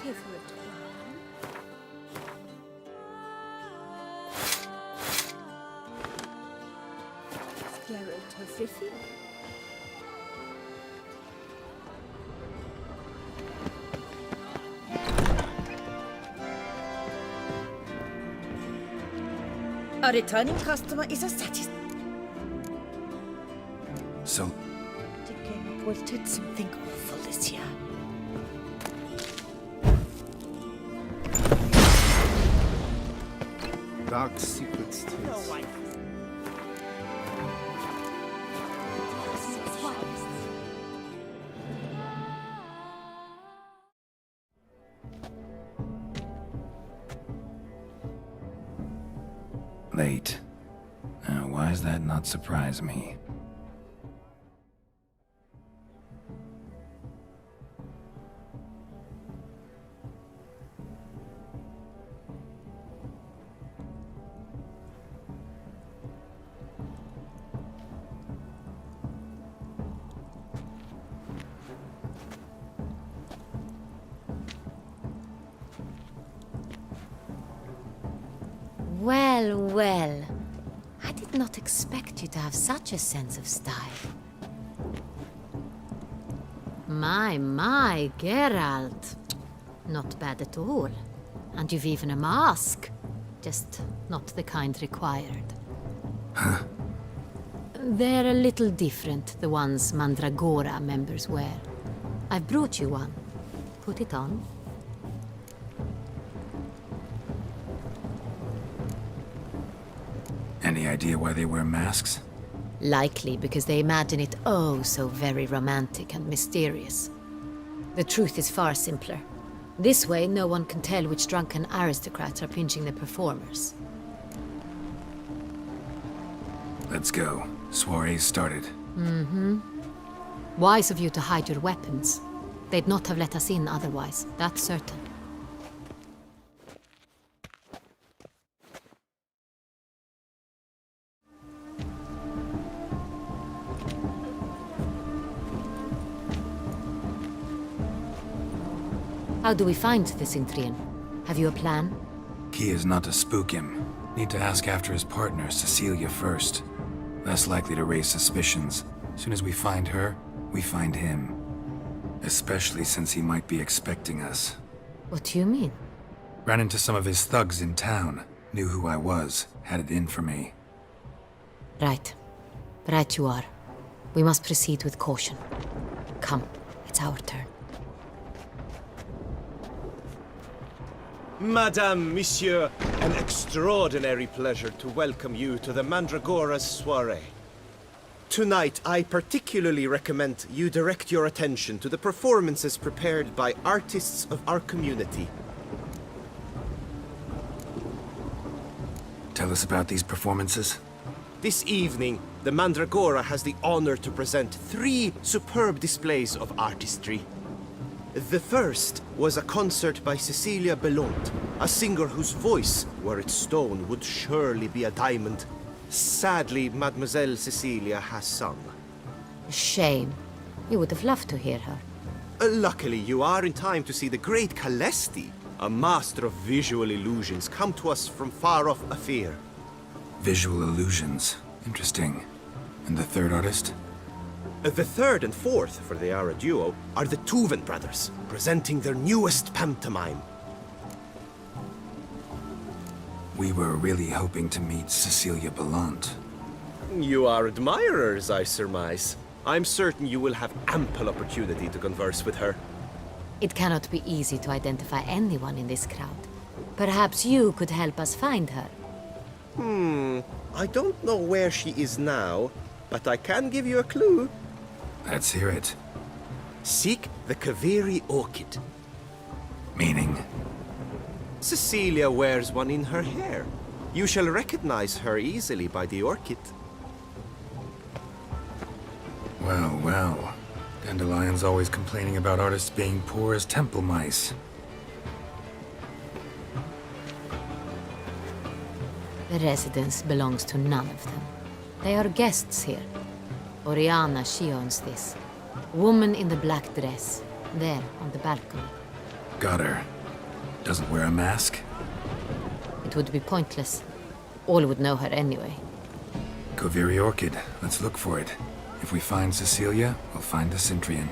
S8: favorite wine? Sclerotophriffy? A returning customer is a
S7: So,
S8: The game reported something awful this year.
S2: Dark secrets.
S7: late. Now, why does that not surprise me?
S5: Well, well. I did not expect you to have such a sense of style. My, Geralt. Not bad at all. And you've even a mask. Just not the kind required.
S7: Huh?
S5: They're a little different, the ones Mandragora members wear. I've brought you one. Put it on.
S7: Any idea why they wear masks?
S5: Likely because they imagine it oh so very romantic and mysterious. The truth is far simpler. This way, no one can tell which drunken aristocrats are pinching the performers.
S7: Let's go. Soiree's started.
S5: Wise of you to hide your weapons. They'd not have let us in otherwise, that's certain. How do we find the Cintrian? Have you a plan?
S7: Key is not to spook him. Need to ask after his partner, Cecilia, first. Less likely to raise suspicions. Soon as we find her, we find him. Especially since he might be expecting us.
S5: What do you mean?
S7: Ran into some of his thugs in town. Knew who I was. Had it in for me.
S5: Right. Right you are. We must proceed with caution. Come, it's our turn.
S10: Madame, Monsieur, an extraordinary pleasure to welcome you to the Mandragora's soiree. Tonight, I particularly recommend you direct your attention to the performances prepared by artists of our community.
S7: Tell us about these performances.
S10: This evening, the Mandragora has the honor to present 3 superb displays of artistry. The first was a concert by Cecilia Belont, a singer whose voice, were it stone, would surely be a diamond. Sadly, Mademoiselle Cecilia has sung.
S5: Shame. You would have loved to hear her.
S10: Luckily, you are in time to see the great Calesti, a master of visual illusions, come to us from far off Afir.
S7: Visual illusions. Interesting. And the third artist?
S10: The third and fourth, for they are a duo, are the Tuven brothers, presenting their newest pantomime.
S7: We were really hoping to meet Cecilia Belont.
S10: You are admirers, I surmise. I'm certain you will have ample opportunity to converse with her.
S5: It cannot be easy to identify anyone in this crowd. Perhaps you could help us find her.
S10: I don't know where she is now, but I can give you a clue.
S7: Let's hear it.
S10: Seek the Kaveri orchid.
S7: Meaning?
S10: Cecilia wears one in her hair. You shall recognize her easily by the orchid.
S7: Well, well. Dandelion's always complaining about artists being poor as temple mice.
S5: The residence belongs to none of them. They are guests here. Oriana, she owns this. Woman in the black dress. There, on the balcony.
S7: Got her. Doesn't wear a mask?
S5: It would be pointless. All would know her anyway.
S7: Koviri Orchid. Let's look for it. If we find Cecilia, we'll find the Cintrian.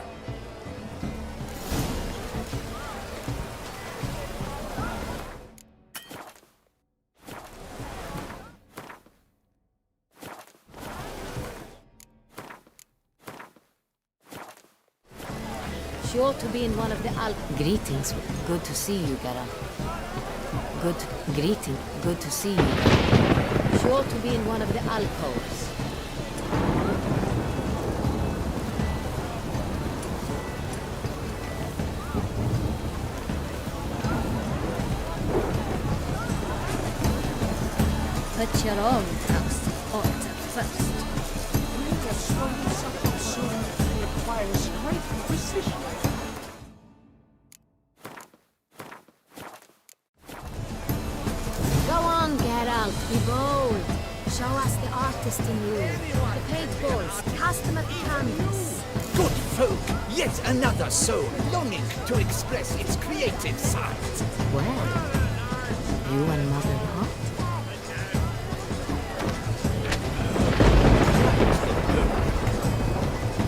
S5: She ought to be in one of the Greetings. Good to see you, Geralt. Good to see you. She ought to be in one of the alcoves. Put your own house in order first.
S3: Requires great precision.
S5: Go on, Geralt, be bold. Show us the artist in you. The paintballs, cast them at the canvas.
S4: Good folk, yet another soul longing to express its creative side.
S5: Well, you and Mother Hot?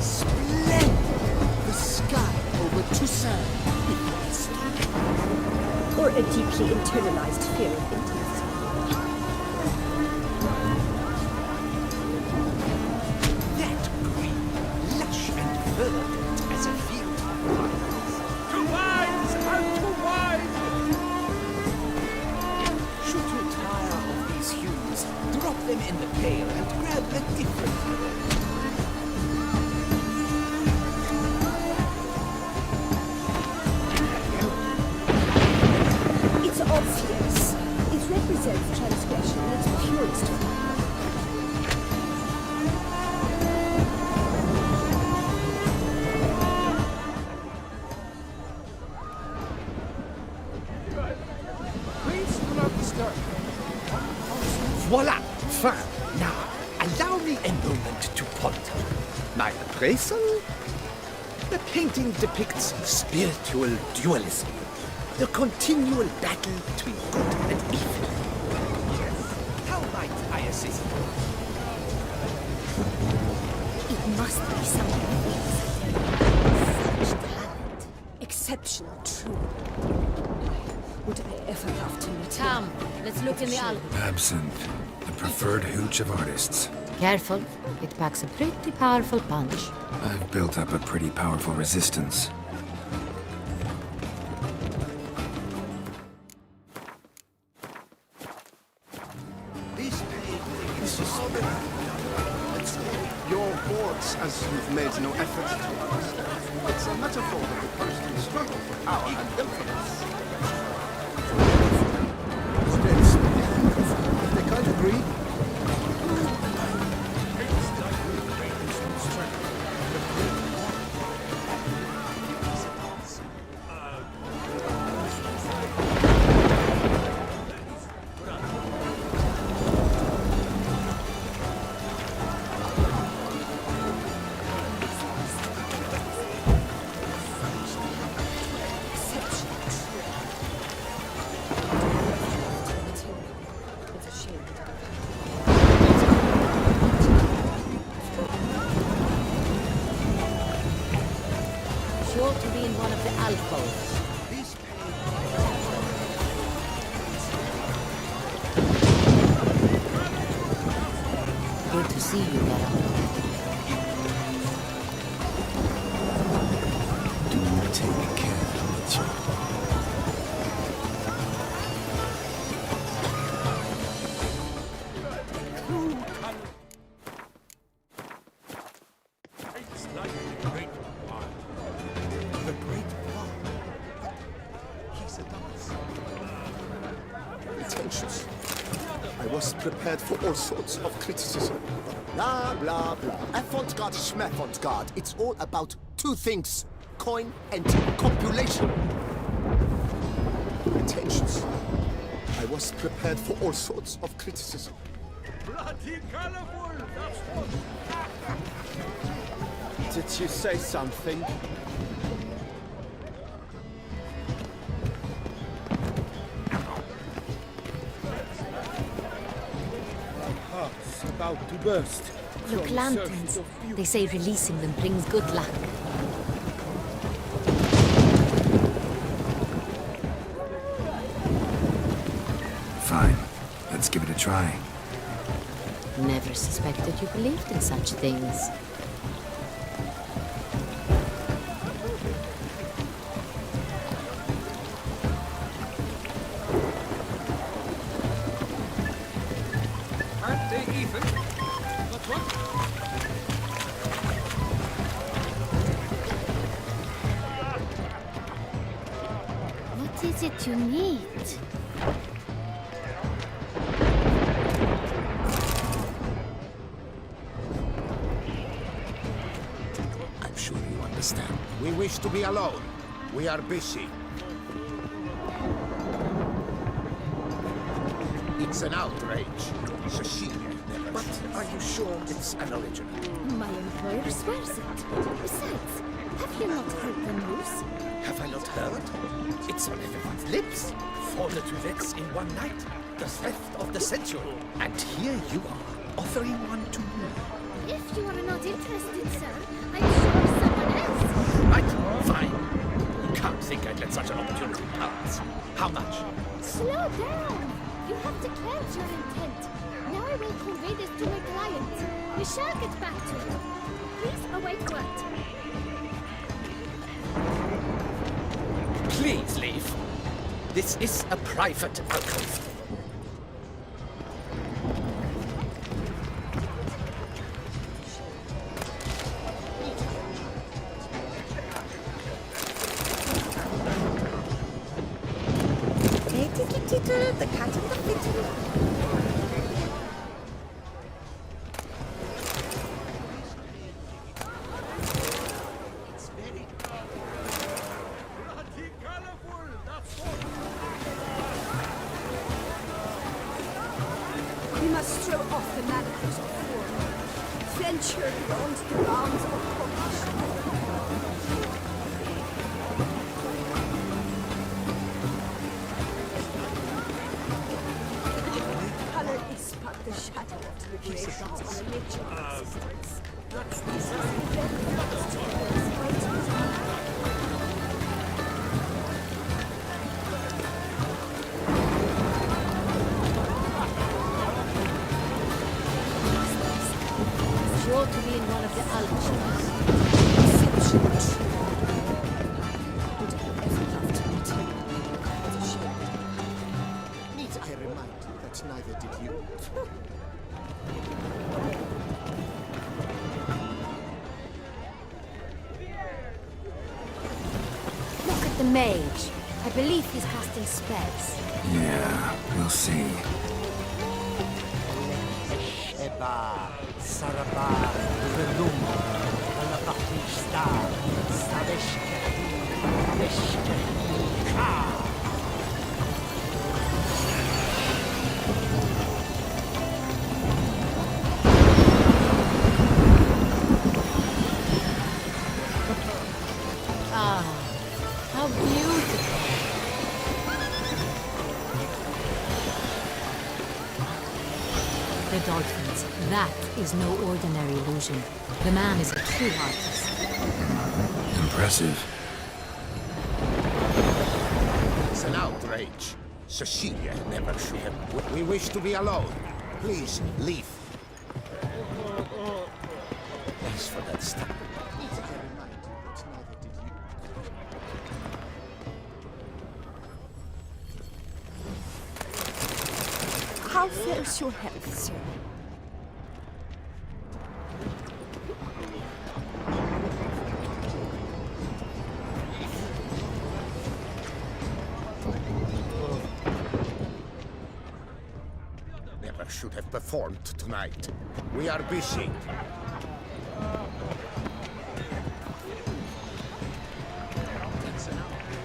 S3: Splendid! The sky over Toussaint.
S8: Or a deeply internalized fear of intimacy.
S4: That green, lush and verdant as a field of vines.
S3: Too wise! I'm too wise!
S4: Should you tire of these hues, drop them in the pail and grab a different color.
S8: It's obvious. It represents transgression in its purest form.
S11: Please do not disturb.
S4: Voila! Fine. Now, allow me a moment to ponder. My appraisal? The painting depicts spiritual dualism. The continual battle between good and evil. Yes. How might I assist?
S8: It must be something else. Such talent. Exceptional, true. Would I ever love to meet him?
S5: Come, let's look in the alcove.
S7: Absinthe. The preferred hooch of artists.
S5: Careful, it packs a pretty powerful punch.
S7: I've built up a pretty powerful resistance.
S6: This is your boards, as you've made no effort to understand. It's a metaphor of the personal struggle for power and influence. If they can't agree,
S5: Sure to be in one of the alcoves. Good to see you, Geralt.
S6: do take care, Mitchell. The Great Wall. He's a dance. Pretentious. I was prepared for all sorts of criticism. Blah, blah, blah. Avant-garde, schmavant-garde. It's all about two things. Coin and copulation. Pretentious. I was prepared for all sorts of criticism.
S3: Bloody colorful!
S6: Did you say something?
S10: about to burst.
S5: Look,
S10: from
S5: lanterns.
S10: surface of beauty.
S5: They say releasing them brings good luck.
S7: Fine. Let's give it a try.
S5: Never suspected you believed in such things.
S11: Aren't they even? What?
S9: What is it you need?
S2: I'm sure you understand. We wish to be alone. We are busy. It's an outrage. Cecilia never. But are you sure it's an original?
S8: My employer swears it. Besides, have you not heard the news?
S4: Have I not heard? It's on everyone's lips. 4 Letuvets in one night. The theft of the century. And here you are, offering one to me.
S9: If you are not interested, sir, I'm sure someone else.
S4: Right, fine. You can't think I'd let such an opportunity pass. How much?
S9: Slow down. You have declared your intent. Now I will convey this to my client. We shall get back to you. Please await word.
S4: Please leave. This is a private alcove.
S8: The cat and the fiddle. We must throw off the manacles of war. Venture beyond the bounds of prohibition. Color is but the shadow of the creations on a nature existence.
S5: Sure to be in one of the alcoves.
S8: Would I ever love to meet him? What a shame.
S6: Need I remind you that neither did you?
S5: Look at the mage. I believe he's casting spells.
S7: Yeah, we'll see.
S3: Eba, Saraba, Relum, Alapatista, Saveshka, Veshka, Ka.
S5: Ah, how beautiful. The dolphins. That is no ordinary illusion. The man is a true artist.
S7: Impressive.
S2: It's an outrage. Cecilia never should have. We wish to be alone. Please, leave. Thanks for that stuff.
S6: Need I remind you that neither did you?
S8: How fares your health, sir?
S2: Never should have performed tonight. We are busy.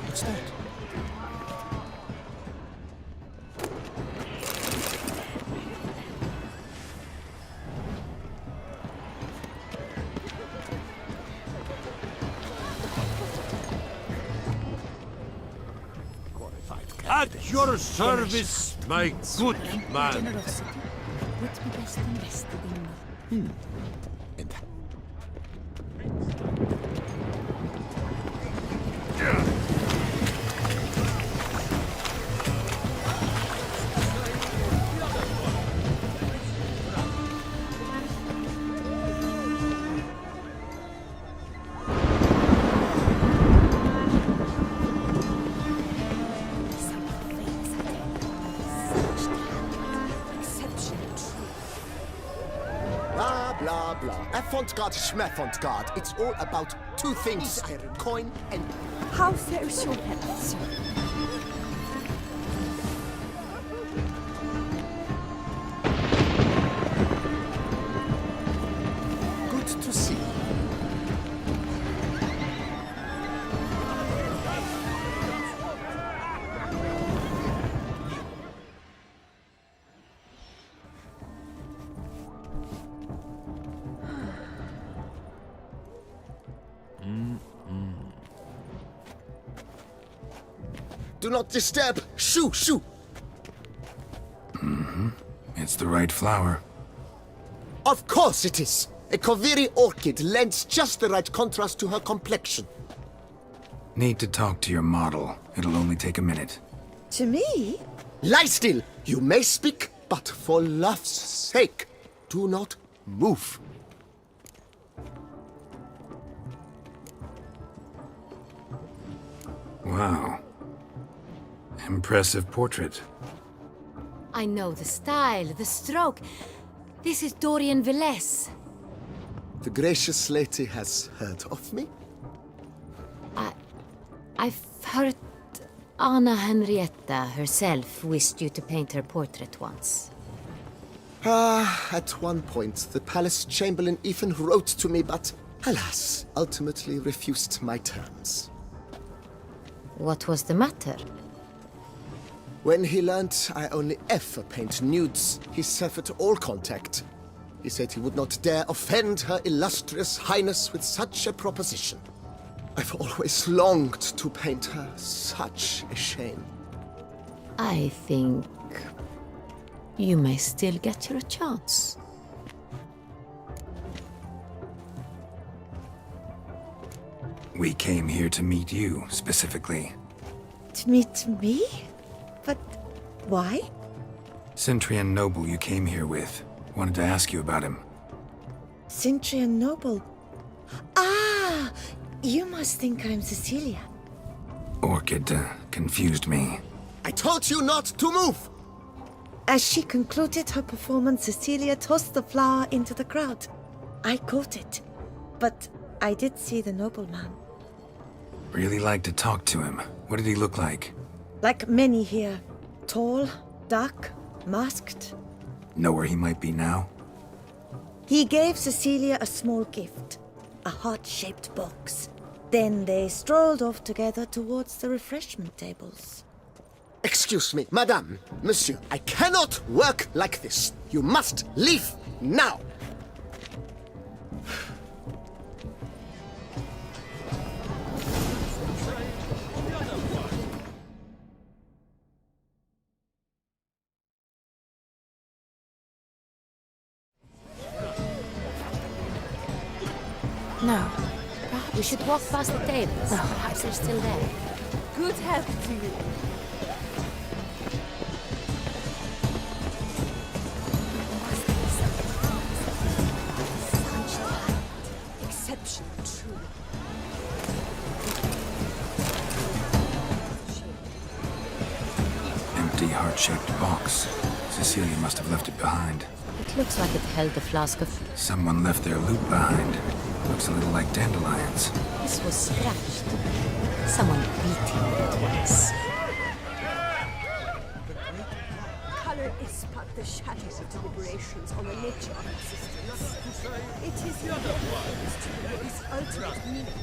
S2: What's that?
S12: At your service, my good man.
S8: Generosity would be best invested. invested in me.
S2: And blah, blah, blah. Avant-garde, schmavant-garde. It's all about two things. Coin and...
S8: How fares your health, sir?
S2: Good to see. Do not disturb! Shoo! Shoo!
S7: It's the right flower.
S2: Of course it is! A Koviri orchid lends just the right contrast to her complexion.
S7: Need to talk to your model. It'll only take a minute.
S8: To me?
S2: Lie still! You may speak, but for love's sake, do not move.
S7: Wow. Impressive portrait.
S5: I know the style, the stroke. This is Dorian Velez.
S2: The gracious lady has heard of me?
S5: I've heard Anna Henrietta herself wished you to paint her portrait once.
S2: At one point, the palace chamberlain even wrote to me, but alas, ultimately refused my terms.
S5: What was the matter?
S2: When he learnt I only ever paint nudes, he severed all contact. He said he would not dare offend her illustrious highness with such a proposition. I've always longed to paint her. Such a shame.
S5: I think you may still get your chance.
S7: We came here to meet you, specifically.
S8: To meet me? But why?
S7: Centrian noble you came here with. Wanted to ask you about him.
S8: Centrian noble. Ah! You must think I'm Cecilia.
S7: Orchid confused me.
S2: I told you not to move!
S8: As she concluded her performance, Cecilia tossed the flower into the crowd. I caught it, but I did see the nobleman.
S7: Really like to talk to him. What did he look like?
S8: Like many here. Tall, dark, masked.
S7: Know where he might be now?
S8: He gave Cecilia a small gift, a heart-shaped box. Then they strolled off together towards the refreshment tables.
S2: Excuse me, madame, monsieur, I cannot work like this. You must leave now.
S5: No. We should walk past the tables. Perhaps they're still there.
S8: Good health to you. Exceptional, truly.
S7: Empty heart-shaped box. Cecilia must have left it behind.
S5: It looks like it held a flask of...
S7: Someone left their loot behind. Looks a little like dandelions.
S5: This was scratched. Someone beat him twice.
S8: Color is but the shadow of deliberations on the nature of existence. It is the to its ultimate meaning.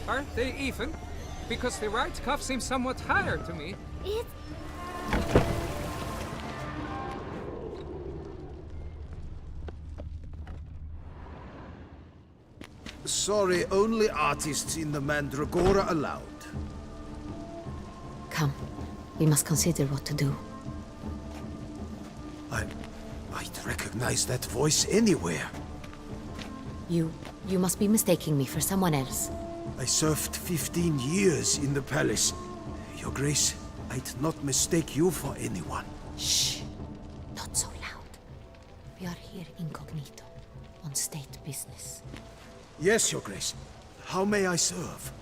S11: Aren't they even? Because the right cuff seems somewhat higher to me.
S9: It's
S3: Sorry, only artists in the Mandragora allowed.
S5: Come, we must consider what to do.
S3: I'd recognize that voice anywhere.
S5: You must be mistaking me for someone else.
S3: I served 15 years in the palace. Your Grace, I'd not mistake you for anyone.
S5: Shh! Not so loud. We are here incognito, on state business.
S3: Yes, Your Grace. How may I serve?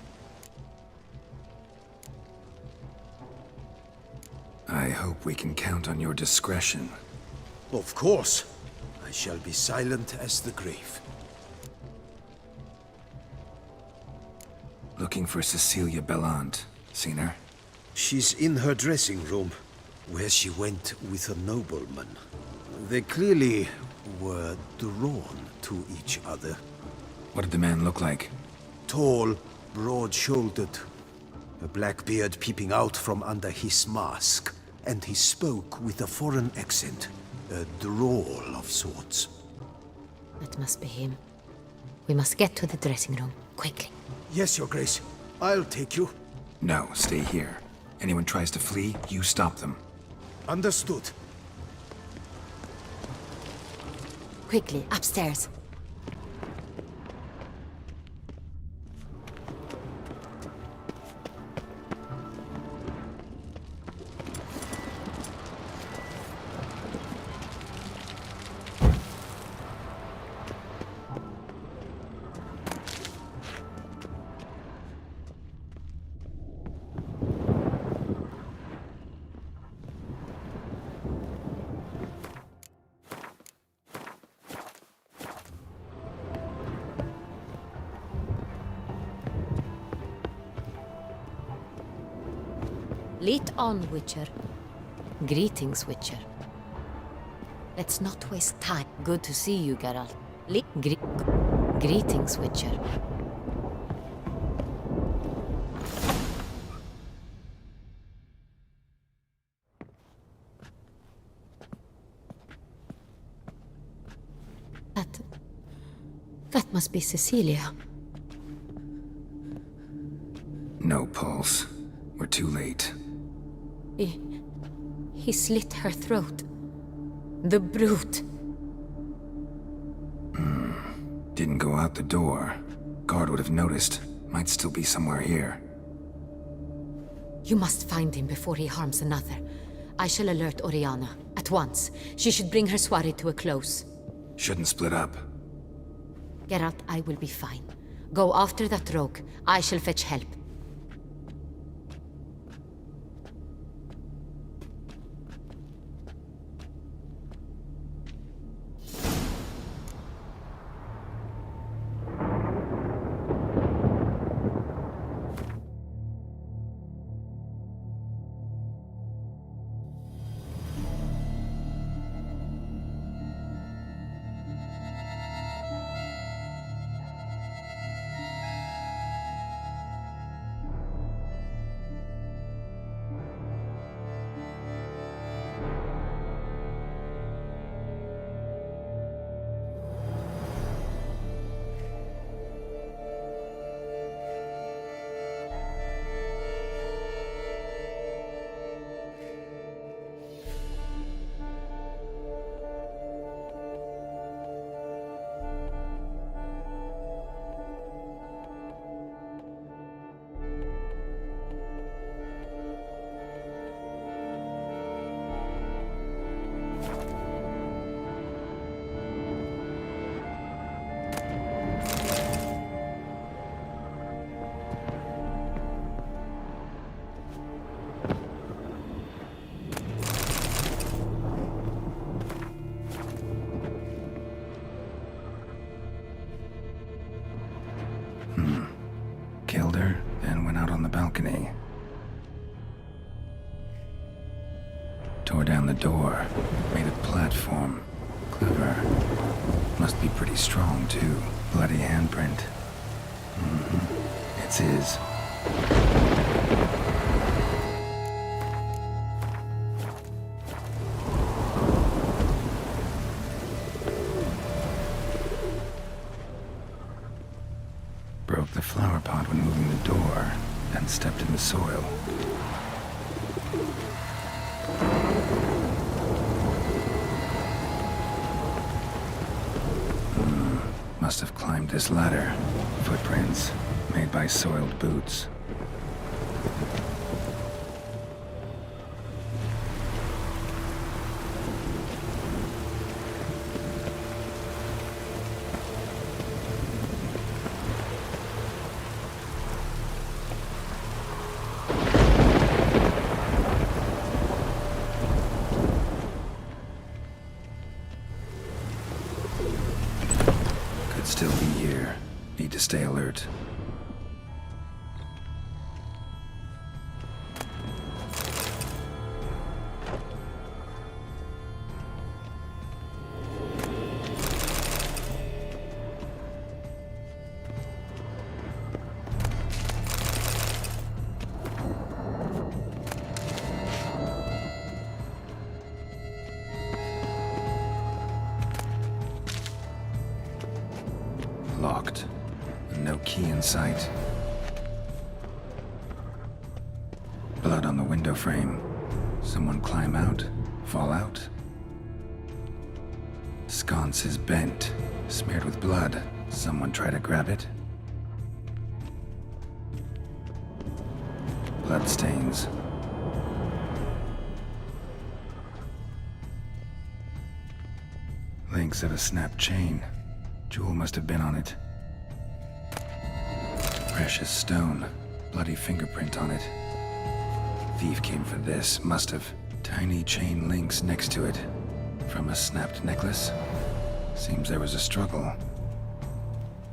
S7: I hope we can count on your discretion.
S3: Of course. I shall be silent as the grave.
S7: Looking for Cecilia Bellant. Seen her?
S3: She's in her dressing room, where she went with a nobleman. They clearly were drawn to each other.
S7: What did the man look like?
S3: Tall, broad-shouldered, a black beard peeping out from under his mask, and he spoke with a foreign accent, a drawl of sorts.
S5: That must be him. We must get to the dressing room, quickly.
S3: Yes, Your Grace. I'll take you.
S7: No, stay here. Anyone tries to flee, you stop them.
S3: Understood.
S5: Quickly, upstairs. Lead on, Witcher. Greetings, Witcher. Let's not waste time. Good to see you, Geralt. Greetings, Witcher. That must be Cecilia.
S7: No pulse. We're too late.
S5: He slit her throat. The brute.
S7: Didn't go out the door. Guard would have noticed. Might still be somewhere here.
S5: You must find him before he harms another. I shall alert Oriana. At once. She should bring her soirée to a close.
S7: Shouldn't split up.
S5: Geralt, I will be fine. Go after that rogue. I shall fetch help.
S7: Killed her, then went out on the balcony. Tore down the door, made a platform. Clever. Must be pretty strong, too. Bloody handprint. It's his. broke the flower pot when moving the door, and stepped in the soil. Must have climbed this ladder. Footprints, made by soiled boots. Still be here. Need to stay alert. Locked. No key in sight. Blood on the window frame. Someone climb out? Fall out? Sconce is bent, smeared with blood. Someone try to grab it? Bloodstains. Links of a snapped chain. Jewel must have been on it. Precious stone. Bloody fingerprint on it. Thief came for this. Must have. Tiny chain links next to it. From a snapped necklace? Seems there was a struggle.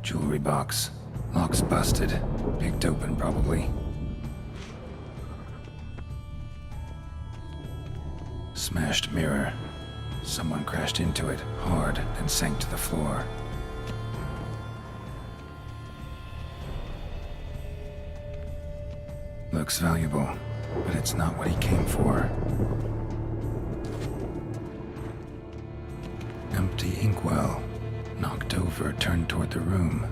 S7: Jewelry box. Lock's busted. Picked open, probably. Smashed mirror. Someone crashed into it, hard, and sank to the floor. Looks valuable, but it's not what he came for. Empty inkwell. Knocked over, turned toward the room.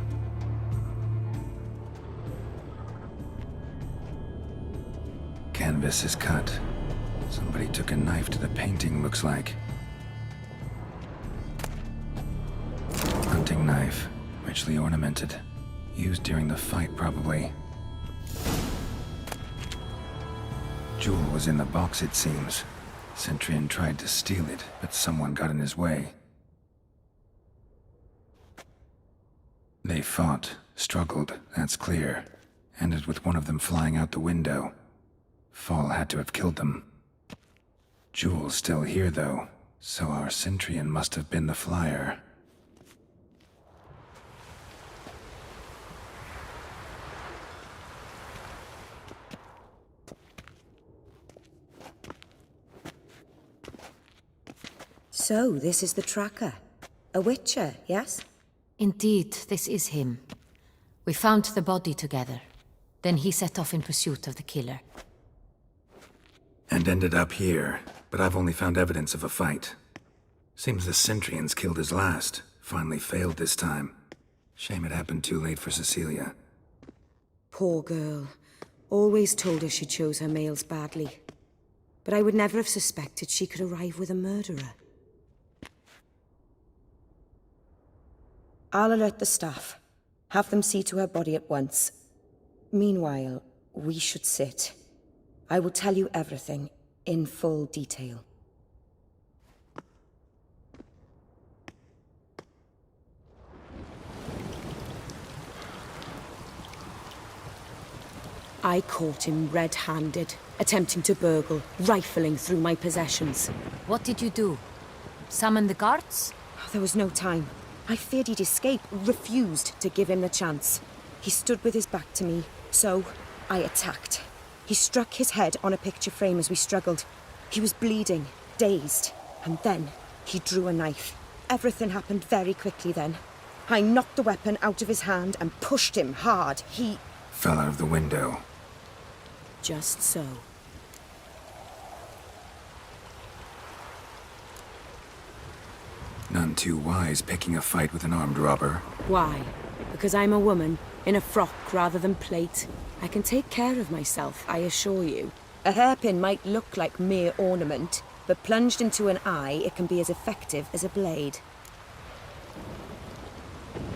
S7: Canvas is cut. Somebody took a knife to the painting, looks like. Hunting knife, richly ornamented. Used during the fight, probably. Jewel was in the box, it seems. Centurion tried to steal it, but someone got in his way. They fought, struggled, that's clear. Ended with one of them flying out the window. Fall had to have killed them. Jewel's still here, though, so our Centurion must have been the flyer.
S8: So, this is the tracker. A witcher, yes?
S5: Indeed, this is him. We found the body together. Then he set off in pursuit of the killer.
S7: And ended up here, but I've only found evidence of a fight. Seems the Centurions killed his last. Finally failed this time. Shame it happened too late for Cecilia.
S8: Poor girl. Always told her she chose her males badly. But I would never have suspected she could arrive with a murderer. I'll alert the staff. Have them see to her body at once. Meanwhile, we should sit. I will tell you everything, in full detail. I caught him red-handed, attempting to burgle, rifling through my possessions.
S5: What did you do? Summon the guards?
S8: There was no time. I feared he'd escape, refused to give him the chance. He stood with his back to me, so I attacked. He struck his head on a picture frame as we struggled. He was bleeding, dazed, and then he drew a knife. Everything happened very quickly then. I knocked the weapon out of his hand and pushed him hard. He
S7: fell out of the window.
S8: Just so.
S7: None too wise picking a fight with an armed robber.
S8: Why? Because I'm a woman? in a frock rather than plate. I can take care of myself, I assure you. A hairpin might look like mere ornament, but plunged into an eye, it can be as effective as a blade.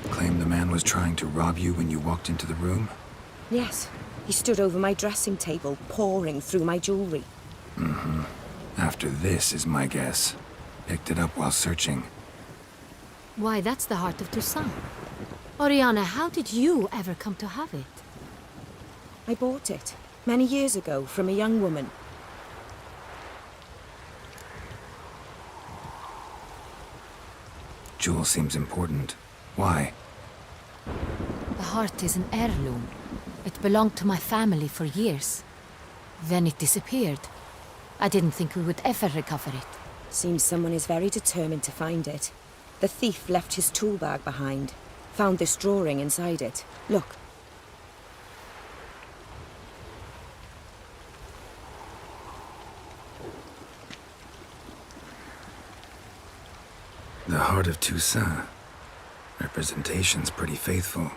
S7: Claim the man was trying to rob you when you walked into the room?
S8: Yes, he stood over my dressing table, pouring through my jewelry.
S7: Mm-hmm. After this is my guess. Picked it up while searching.
S5: Why, that's the heart of Toussaint. Oriana, how did you ever come to have it?
S8: I bought it, many years ago, from a young woman.
S7: Jewel seems important. Why?
S5: The heart is an heirloom. It belonged to my family for years. Then it disappeared. I didn't think we would ever recover it.
S8: Seems someone is very determined to find it. The thief left his tool bag behind. Found this drawing inside it. Look.
S7: The heart of Toussaint. Representation's pretty faithful.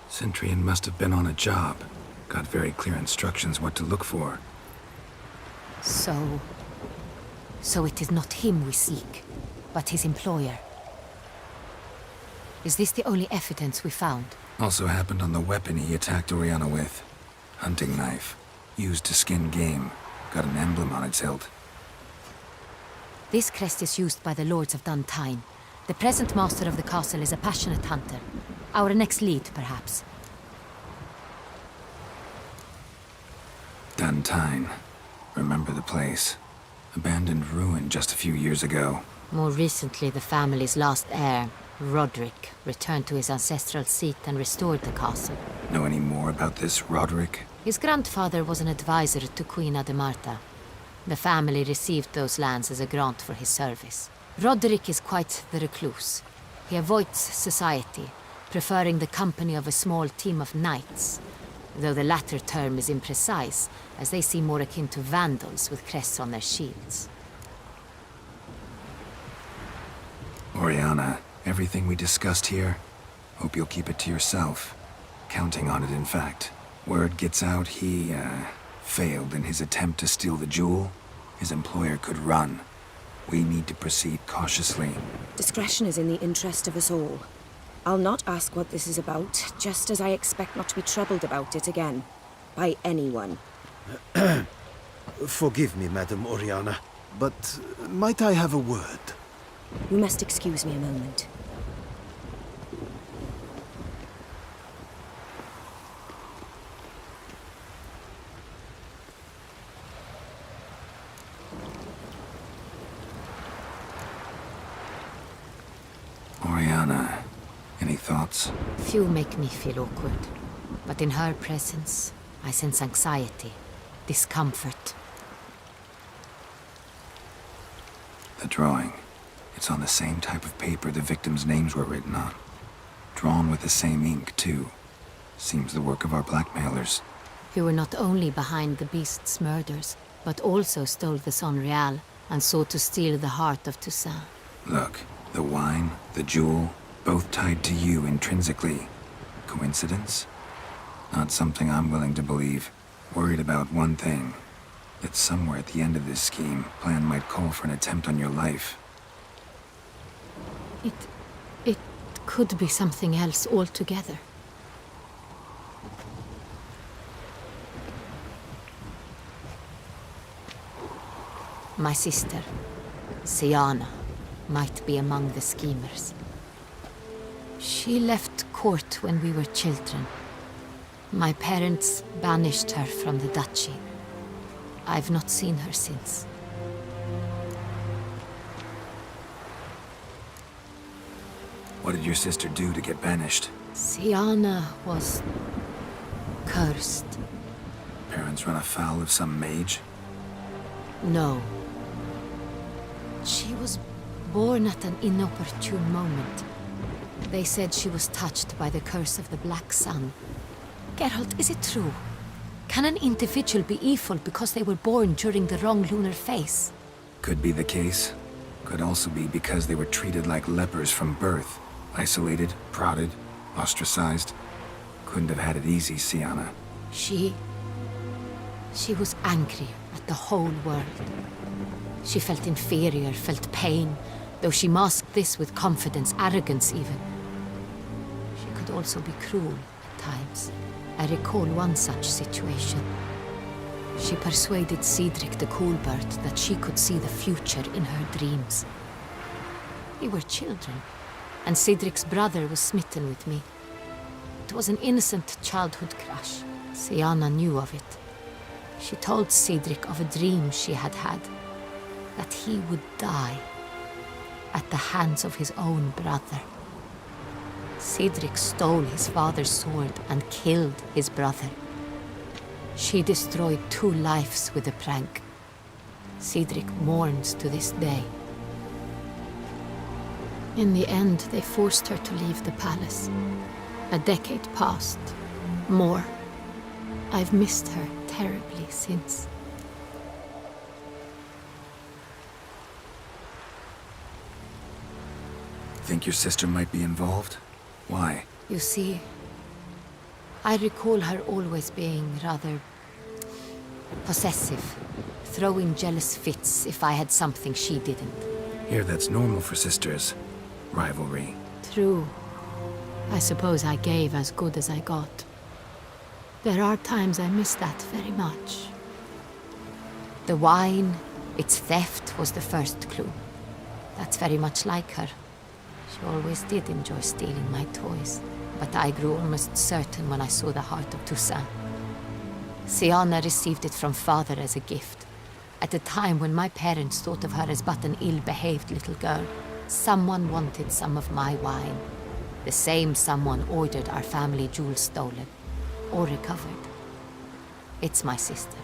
S7: Centurion must have been on a job. Got very clear instructions what to look for.
S5: So it is not him we seek, but his employer. Is this the only evidence we found?
S7: Also happened on the weapon he attacked Oriana with. Hunting knife. Used to skin game. Got an emblem on its hilt.
S5: This crest is used by the Lords of Duntine. The present master of the castle is a passionate hunter. Our next lead, perhaps.
S7: Duntine. Remember the place. Abandoned ruin just a few years ago.
S5: More recently, the family's last heir, Roderick, returned to his ancestral seat and restored the castle.
S7: Know any more about this Roderick?
S5: His grandfather was an advisor to Queen Ademarta. The family received those lands as a grant for his service. Roderick is quite the recluse. He avoids society, preferring the company of a small team of knights, though the latter term is imprecise, as they seem more akin to vandals with crests on their shields.
S7: Oriana, everything we discussed here, hope you'll keep it to yourself. Counting on it, in fact. Word gets out he, failed in his attempt to steal the jewel. His employer could run. We need to proceed cautiously.
S8: Discretion is in the interest of us all. I'll not ask what this is about, just as I expect not to be troubled about it again. By anyone.
S3: Forgive me, Madam Oriana, but might I have a word?
S8: You must excuse me a moment.
S7: Oriana, any thoughts?
S5: Few make me feel awkward, but in her presence, I sense anxiety, discomfort.
S7: The drawing. It's on the same type of paper the victims' names were written on. Drawn with the same ink, too. Seems the work of our blackmailers.
S5: Who were not only behind the beast's murders, but also stole the Sonreal and sought to steal the heart of Toussaint.
S7: Look, the wine, the jewel, both tied to you intrinsically. Coincidence? Not something I'm willing to believe. Worried about one thing. That somewhere at the end of this scheme, plan might call for an attempt on your life.
S5: It could be something else altogether. My sister, Siana, might be among the schemers. She left court when we were children. My parents banished her from the duchy. I've not seen her since.
S7: What did your sister do to get banished?
S5: Siana was cursed.
S7: Parents run afoul of some mage?
S5: No. She was born at an inopportune moment. They said she was touched by the curse of the Black Sun. Geralt, is it true? Can an individual be evil because they were born during the wrong lunar phase?
S7: Could be the case. Could also be because they were treated like lepers from birth. Isolated, prodded, ostracized. Couldn't have had it easy, Siana.
S5: She was angry at the whole world. She felt inferior, felt pain, though she masked this with confidence, arrogance even. She could also be cruel at times. I recall one such situation. She persuaded Cedric the Coolbird that she could see the future in her dreams. We were children, and Cedric's brother was smitten with me. It was an innocent childhood crush. Siana knew of it. She told Cedric of a dream she had had, that he would die at the hands of his own brother. Cedric stole his father's sword and killed his brother. She destroyed 2 lives with a prank. Cedric mourns to this day. In the end, they forced her to leave the palace. A decade passed. More. I've missed her terribly since.
S7: Think your sister might be involved? Why?
S5: You see, I recall her always being rather possessive, throwing jealous fits if I had something she didn't.
S7: Here, that's normal for sisters. Rivalry.
S5: True. I suppose I gave as good as I got. There are times I miss that very much. The wine, its theft, was the first clue. That's very much like her. She always did enjoy stealing my toys, but I grew almost certain when I saw the heart of Toussaint. Siana received it from father as a gift. At a time when my parents thought of her as but an ill-behaved little girl, someone wanted some of my wine. The same someone ordered our family jewels stolen, or recovered. It's my sister.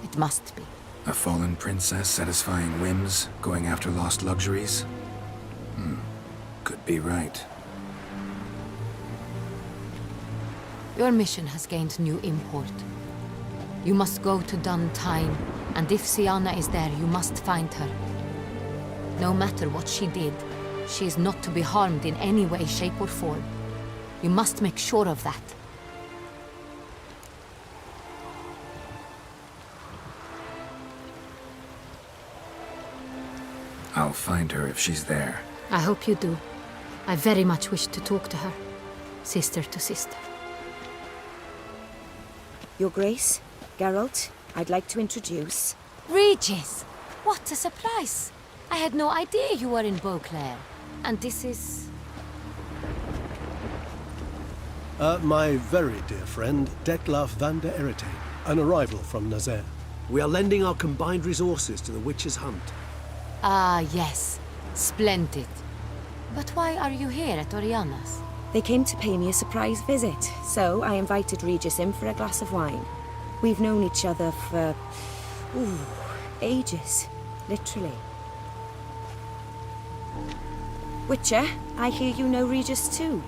S5: It must be.
S7: A fallen princess satisfying whims, going after lost luxuries? Could be right.
S5: Your mission has gained new import. You must go to Dun Tyne, and if Siana is there, you must find her. No matter what she did, she is not to be harmed in any way, shape, or form. You must make sure of that.
S7: I'll find her if she's there.
S5: I hope you do. I very much wish to talk to her. Sister to sister.
S8: Your Grace, Geralt, I'd like to introduce...
S5: Regis! What a surprise! I had no idea you were in Beauclair. And this is...
S12: My very dear friend, Detlaf van der Eretain, an arrival from Nazaire. We are lending our combined resources to the Witch's Hunt.
S5: Ah, yes. Splendid. But why are you here at Oriana's?
S8: They came to pay me a surprise visit, so I invited Regis in for a glass of wine. We've known each other for... ages. Literally. Witcher, I hear you know Regis too.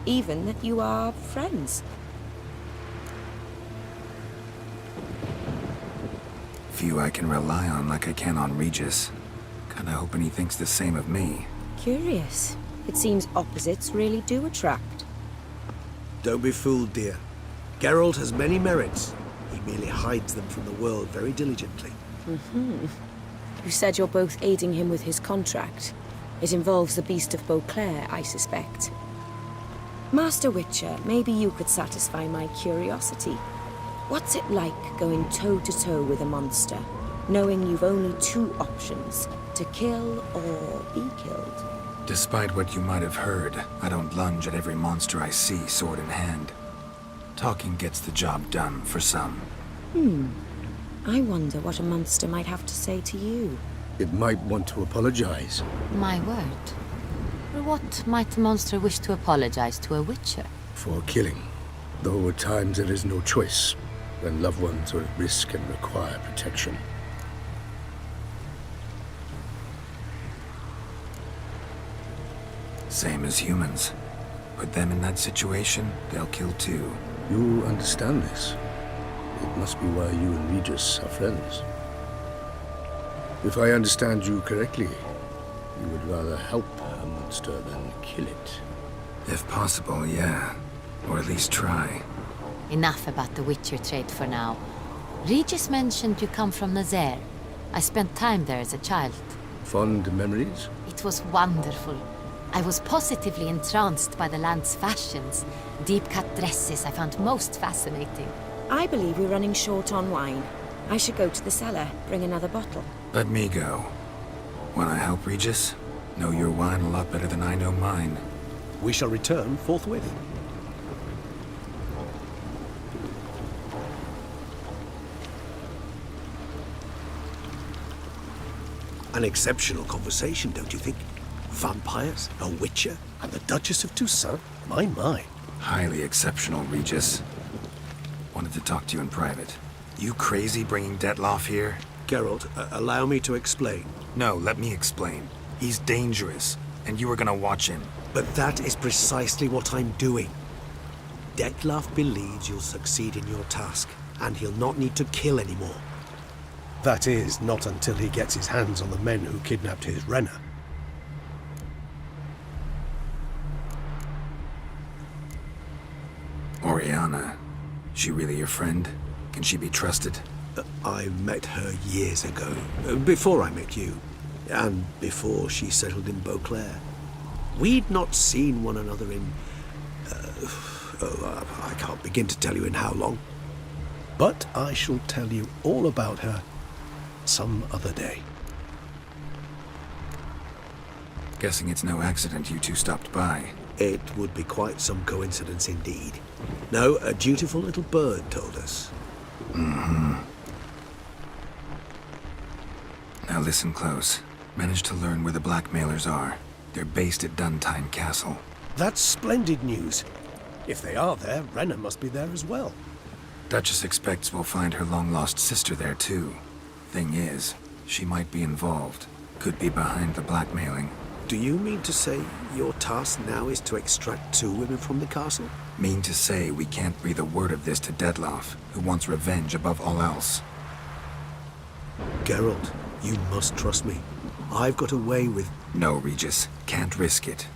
S8: Even that you are friends.
S7: Few I can rely on like I can on Regis. Kinda hoping he thinks the same of me.
S8: Curious. It seems opposites really do attract.
S12: Don't be fooled, dear. Geralt has many merits. He merely hides them from the world very diligently.
S8: You said you're both aiding him with his contract. It involves the Beast of Beauclair, I suspect. Master Witcher, maybe you could satisfy my curiosity. What's it like going toe-to-toe with a monster, knowing you've only 2 options, to kill or be killed?
S7: Despite what you might have heard, I don't lunge at every monster I see, sword in hand. Talking gets the job done, for some.
S8: I wonder what a monster might have to say to you.
S3: It might want to apologize.
S5: My word. For what might a monster wish to apologize to a witcher?
S3: For killing. Though at times there is no choice, when loved ones are at risk and require protection.
S7: Same as humans. Put them in that situation, they'll kill too.
S3: You understand this. It must be why you and Regis are friends. If I understand you correctly, you would rather help a monster than kill it.
S7: If possible, yeah. Or at least try.
S5: Enough about the Witcher trade for now. Regis mentioned you come from Nazaire. I spent time there as a child.
S12: Fond memories?
S5: It was wonderful. I was positively entranced by the land's fashions. Deep-cut dresses I found most fascinating.
S8: I believe we're running short on wine. I should go to the cellar, bring another bottle.
S7: Let me go. Wanna help, Regis? Know your wine a lot better than I know mine.
S12: We shall return forthwith. An exceptional conversation, don't you think? Vampires, a witcher, and the Duchess of Toussaint? My.
S7: Highly exceptional, Regis. Wanted to talk to you in private. You crazy bringing Detloff here?
S12: Geralt, allow me to explain.
S7: No, let me explain. He's dangerous, and you were gonna watch him.
S12: But that is precisely what I'm doing. Detlaff believes you'll succeed in your task, and he'll not need to kill anymore. That is, not until he gets his hands on the men who kidnapped his Renna.
S7: Oriana. She really your friend? Can she be trusted?
S12: I met her years ago, before I met you, and before she settled in Beauclair. We'd not seen one another in... I can't begin to tell you in how long. But I shall tell you all about her some other day.
S7: Guessing it's no accident you two stopped by.
S12: It would be quite some coincidence indeed. No, a dutiful little bird told us.
S7: Mm-hmm. Now listen close. Managed to learn where the blackmailers are. They're based at Duntine Castle.
S12: That's splendid news. If they are there, Renna must be there as well.
S7: Duchess expects we'll find her long-lost sister there too. Thing is, she might be involved. Could be behind the blackmailing.
S12: Do you mean to say your task now is to extract 2 women from the castle?
S7: Mean to say we can't breathe a word of this to Detloff, who wants revenge above all else.
S12: Geralt, you must trust me. I've got away with...
S7: No, Regis. Can't risk it.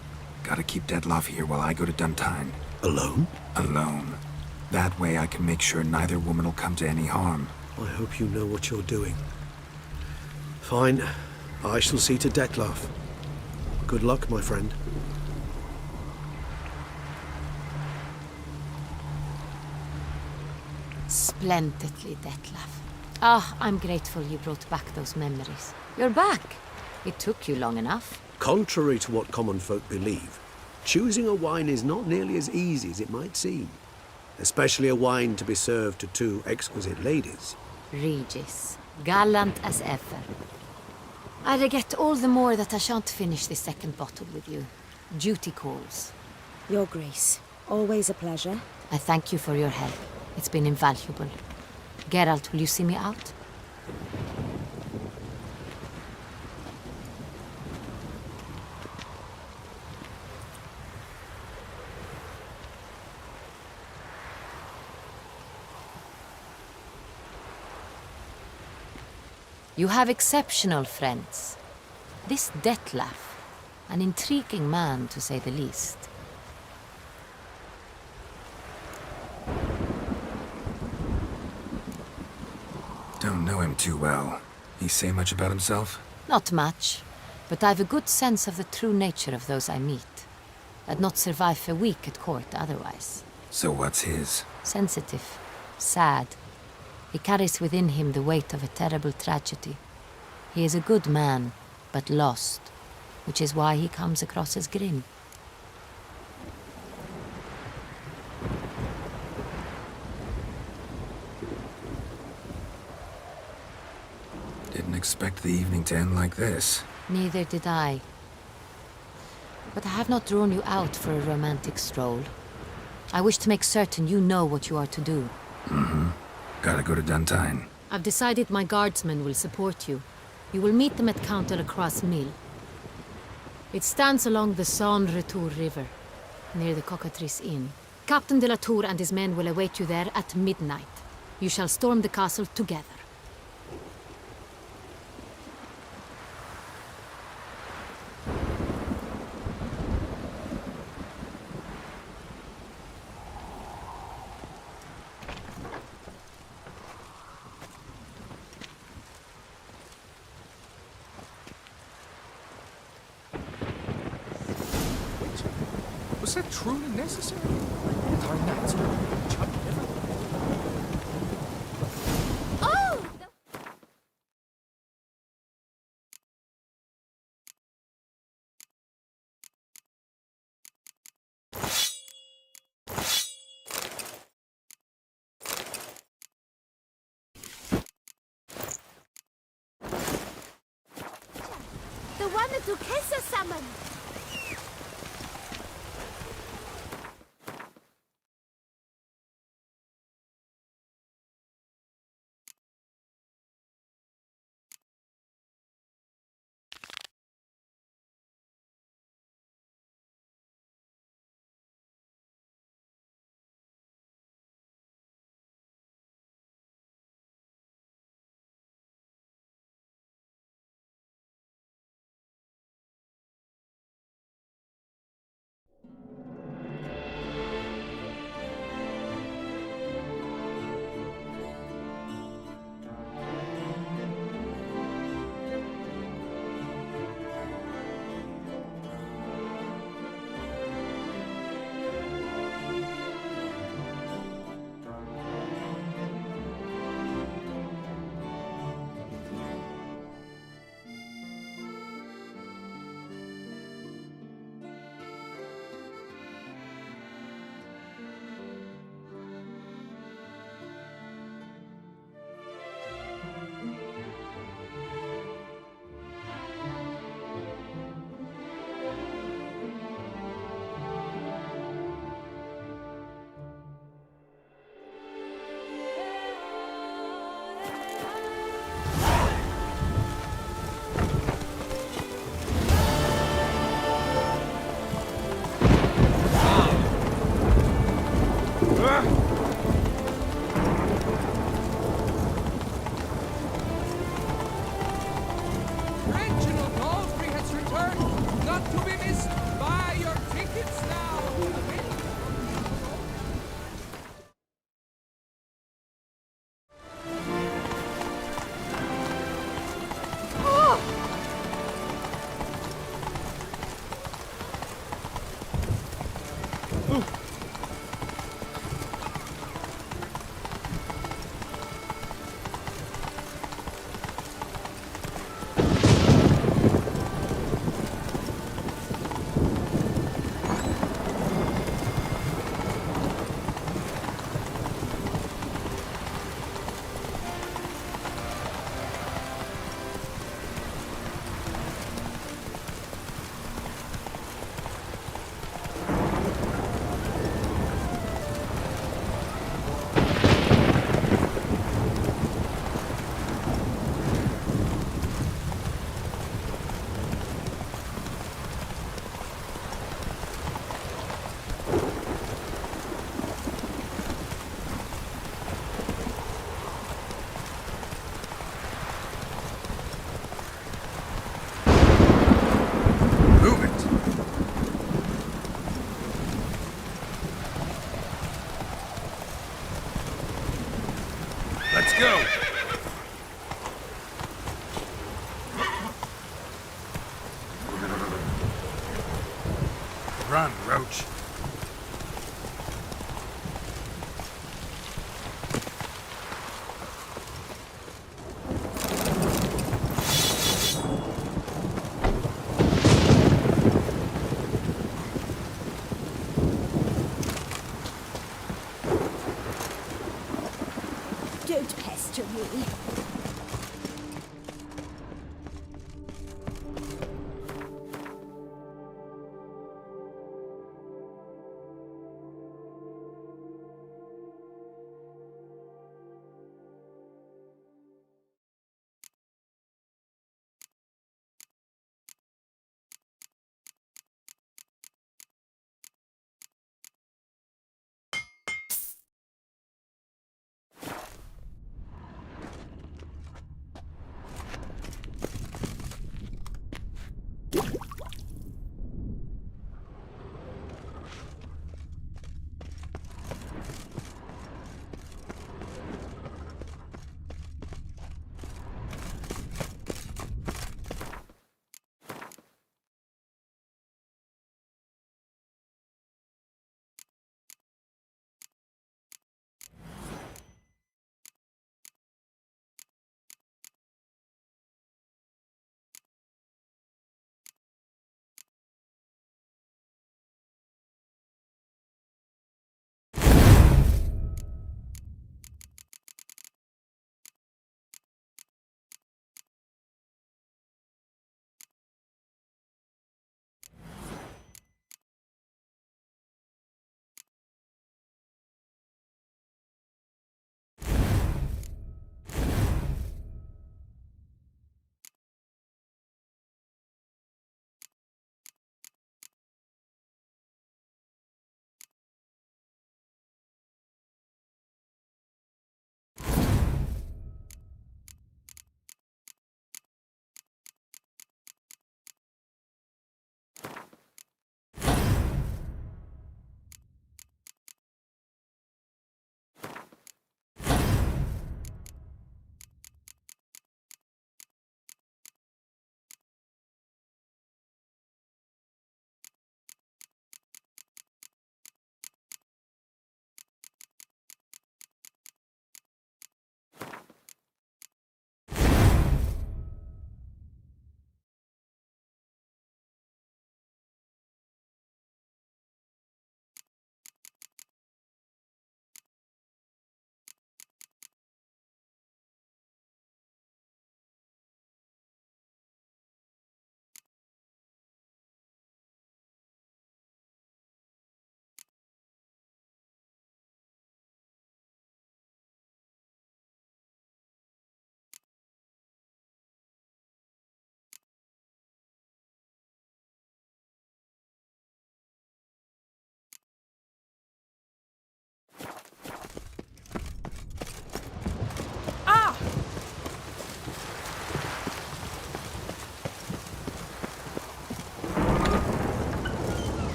S7: Gotta keep Detloff here while I go to Duntine.
S12: Alone?
S7: Alone. That way I can make sure neither woman will come to any harm.
S12: I hope you know what you're doing. Fine. I shall see to Detloff. Good luck, my friend.
S5: Splendidly, Detlaff. Ah, I'm grateful you brought back those memories. You're back. It took you long enough.
S12: Contrary to what common folk believe, choosing a wine is not nearly as easy as it might seem. Especially a wine to be served to 2 exquisite ladies.
S5: Regis, gallant as ever. I regret all the more that I shan't finish the second bottle with you. Duty calls.
S8: Your Grace, always a pleasure.
S5: I thank you for your help. It's been invaluable. Geralt, will you see me out? You have exceptional friends. This Detlaff, an intriguing man to say the least.
S7: Don't know him too well. He say much about himself?
S5: Not much, but I've a good sense of the true nature of those I meet. I'd not survive a week at court otherwise.
S7: So what's his?
S5: Sensitive, sad. He carries within him the weight of a terrible tragedy. He is a good man, but lost, which is why he comes across as grim.
S7: Didn't expect the evening to end like this.
S5: Neither did I. But I have not drawn you out for a romantic stroll. I wish to make certain you know what you are to do.
S7: Mm-hmm. Gotta go to Duntine.
S5: I've decided my guardsmen will support you. You will meet them at Count Delacroix' mill. It stands along the Saône-Retour River, near the Cockatrice Inn. Captain de la Tour and his men will await you there at midnight. You shall storm the castle together.
S11: Was it truly necessary? Our knights are each other everywhere.
S9: Oh! The one that Duquesa summoned!
S11: Reginald Galsbury has returned, not to be missed. Buy your tickets now. Available from
S7: Move it! Let's go! Run, Roach.
S9: Don't pester me.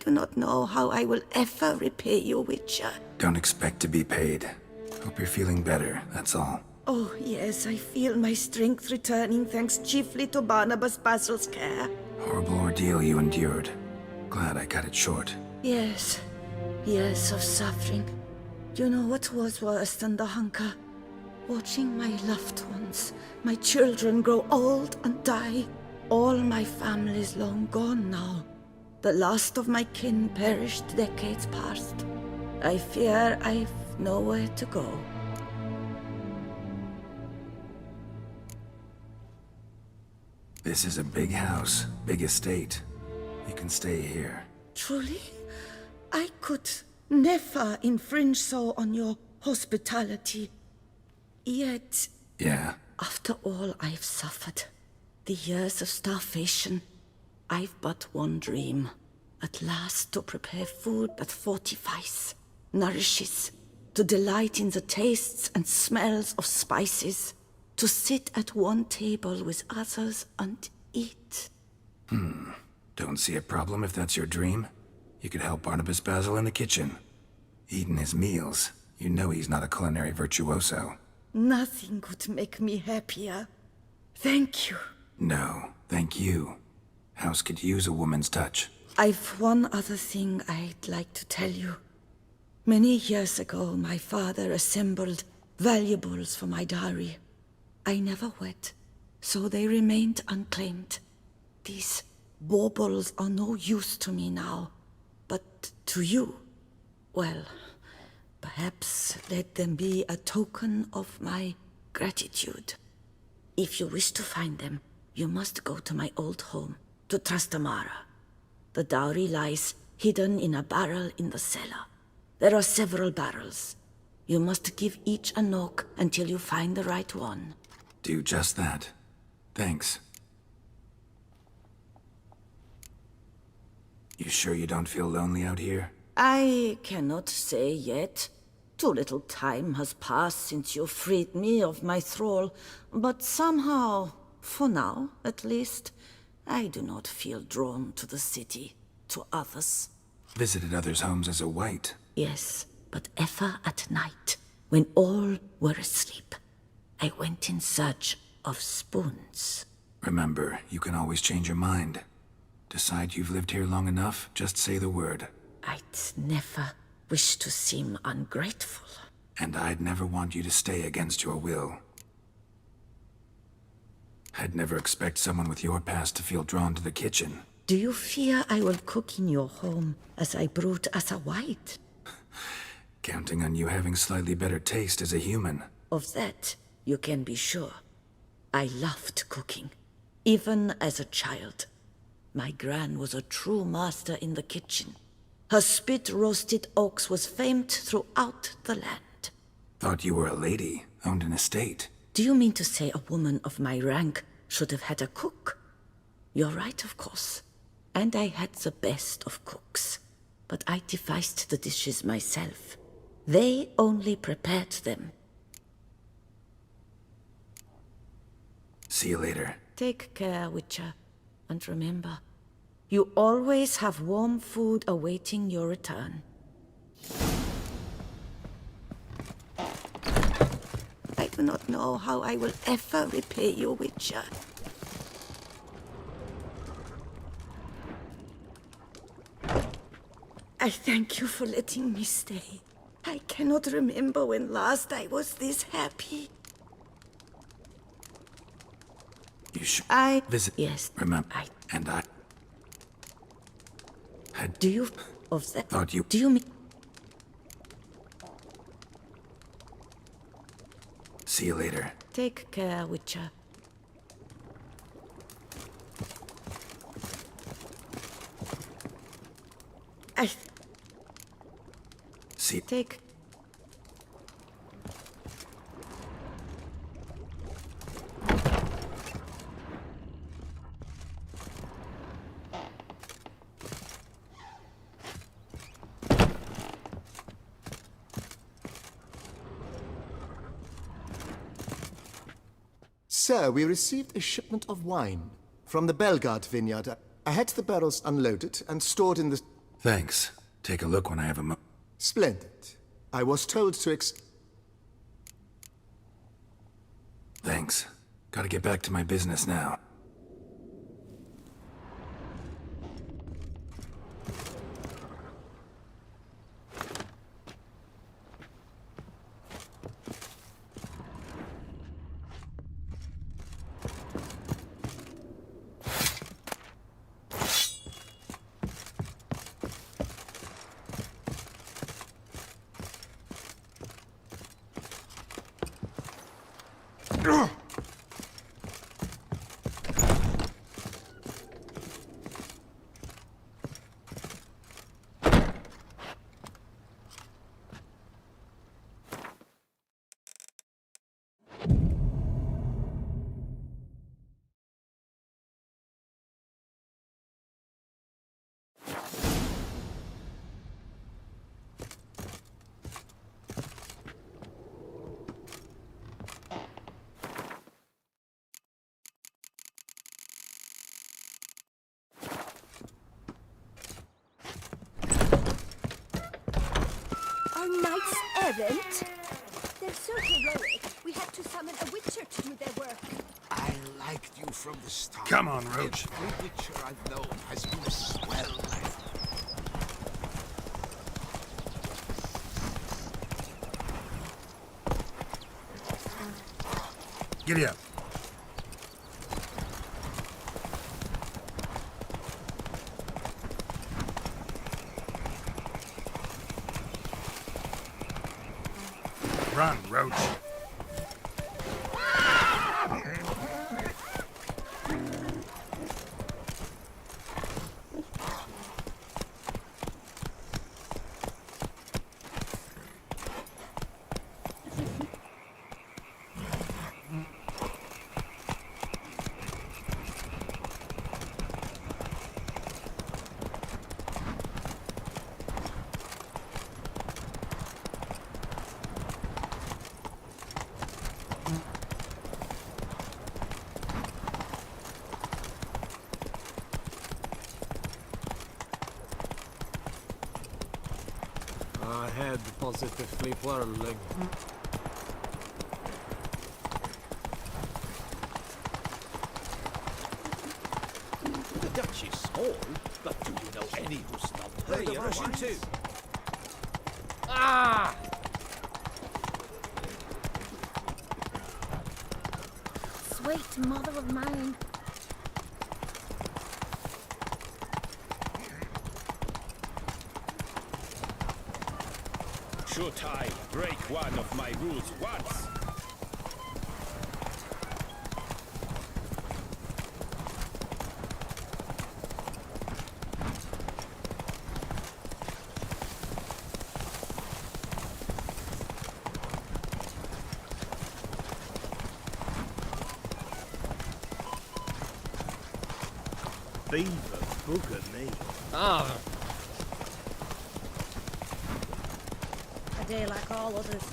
S13: do not know how I will ever repay you, Witcher.
S7: Don't expect to be paid. Hope you're feeling better, that's all.
S13: Oh, yes, I feel my strength returning thanks chiefly to Barnabas Basil's care.
S7: Horrible ordeal you endured. Glad I cut it short.
S13: Yes, years of suffering. Do you know what was worse than the hunger? Watching my loved ones, my children grow old and die. All my family's long gone now. The last of my kin perished decades past. I fear I've nowhere to go.
S7: This is a big house, big estate. You can stay here.
S13: Truly? I could never infringe so on your hospitality. Yet,
S7: Yeah,
S13: after all I've suffered, the years of starvation, I've but one dream. At last to prepare food that fortifies, nourishes, to delight in the tastes and smells of spices, to sit at one table with others and eat.
S7: don't see a problem if that's your dream. You could help Barnabas Basil in the kitchen. Eating his meals. You know he's not a culinary virtuoso.
S13: Nothing could make me happier. Thank you.
S7: No, thank you. House could use a woman's touch.
S13: I've one other thing I'd like to tell you. Many years ago, my father assembled valuables for my dowry. I never wed, so they remained unclaimed. These baubles are no use to me now, but to you, well, perhaps let them be a token of my gratitude. If you wish to find them, you must go to my old home, to Trastamara. The dowry lies hidden in a barrel in the cellar. There are several barrels. You must give each a knock until you find the right one.
S7: Do just that. Thanks. You sure you don't feel lonely out here?
S13: I cannot say yet. Too little time has passed since you freed me of my thrall, but somehow, for now at least, I do not feel drawn to the city, to others.
S7: Visited others' homes as a white.
S13: Yes, but ever at night, when all were asleep, I went in search of spoons.
S7: Remember, you can always change your mind. Decide you've lived here long enough, just say the word.
S13: I'd never wish to seem ungrateful.
S7: And I'd never want you to stay against your will. I'd never expect someone with your past to feel drawn to the kitchen.
S13: Do you fear I will cook in your home as I brewed as a white?
S7: Counting on you having slightly better taste as a human.
S13: Of that, you can be sure. I loved cooking, even as a child. My gran was a true master in the kitchen. Her spit-roasted ox was famed throughout the land.
S7: Thought you were a lady, owned an estate.
S13: Do you mean to say a woman of my rank should have had a cook? You're right, of course. And I had the best of cooks. But I devised the dishes myself. They only prepared them.
S7: See you later.
S13: Take care, Witcher. And remember, you always have warm food awaiting your return. I do not know how I will ever repay you, Witcher. I thank you for letting me stay. I cannot remember when last I was this happy.
S7: You should
S13: I
S7: visit.
S13: Yes.
S7: Remember,
S13: I
S7: and I had
S13: do you of that?
S7: thought you.
S13: Do you mean?
S7: See you later.
S13: Take care, Witcher. I
S7: See.
S13: take.
S14: Sir, we received a shipment of wine from the Belgard vineyard. I had the barrels unloaded and stored in the...
S7: Thanks. Take a look when I have a
S6: Splendid. I was told to
S7: Thanks. Gotta get back to my business now.
S9: Our knights errant? They're so heroic. We had to summon a witcher to do their work.
S2: I liked you from the start.
S7: Come on, Roach.
S2: Every witcher I've known has been a swell knight.
S7: Giddy up. Run, Roach.
S1: Our head positively whirling.
S4: The Dutch is small, but do you know any who's not heard of Russian too? Ah!
S9: Sweet mother of mine.
S10: Should I break one of my rules once?
S12: Beaver bugger me.
S11: Ah,
S9: A day like all others.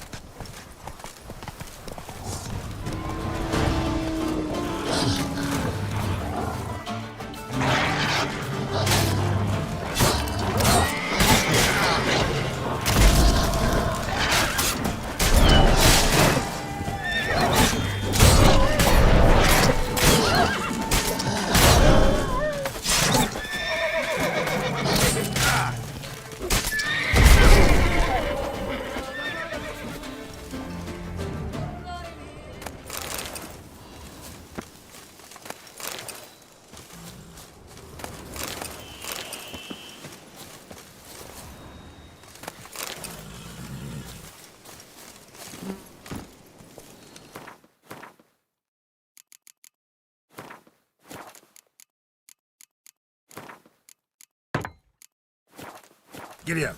S7: Giddy up.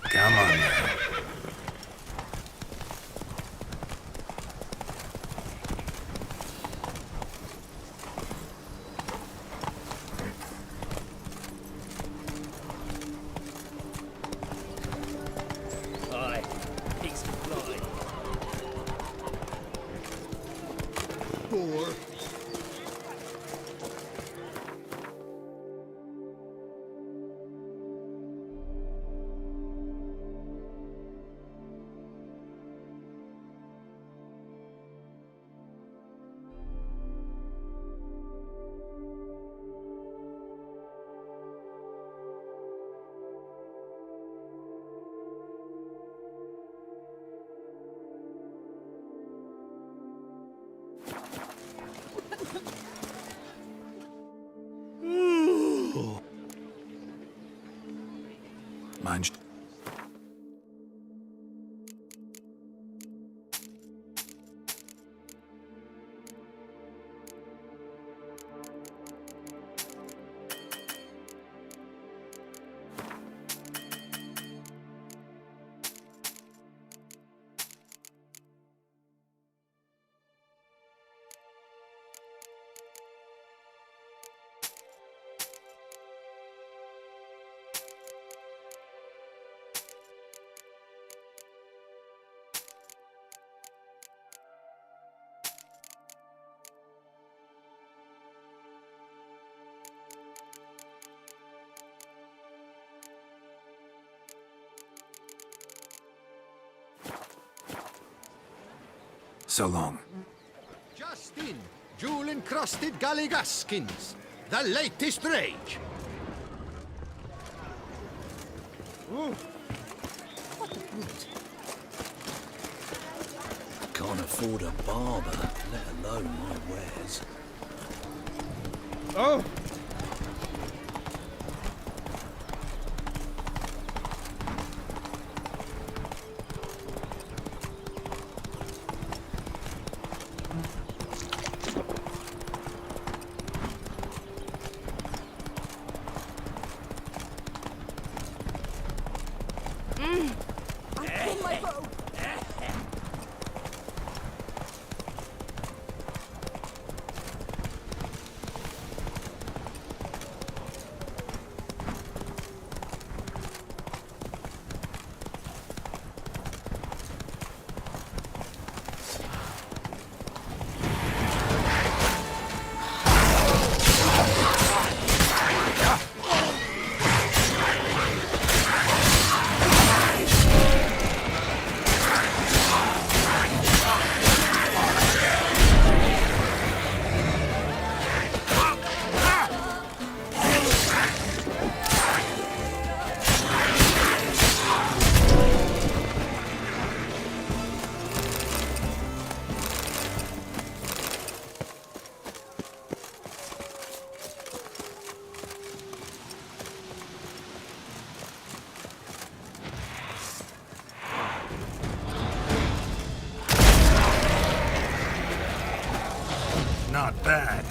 S7: Come on now.
S10: Aye, pigs can fly.
S6: Boar.
S7: Mind. So long.
S14: Just in, jewel-encrusted galligaskins, the latest rage.
S4: Ooh. Can't afford a barber, let alone my wares.
S10: Oh!
S7: Not bad.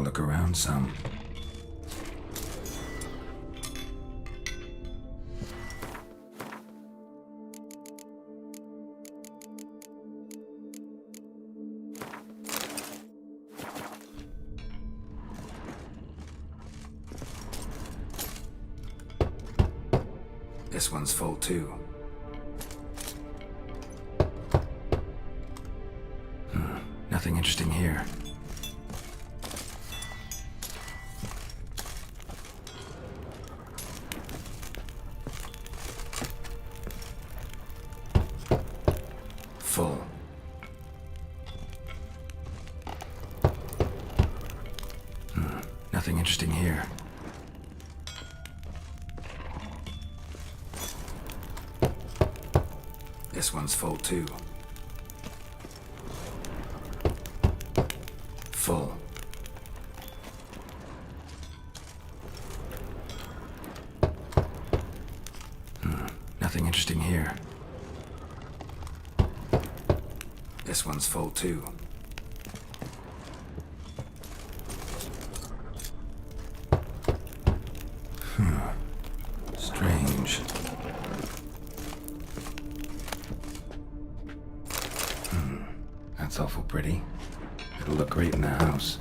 S7: Look around some. This one's full too. Nothing interesting here. Full. Nothing interesting here. This one's full too. Full. Nothing interesting here. This one's full too. Strange. That's awful pretty. It'll look great in the house.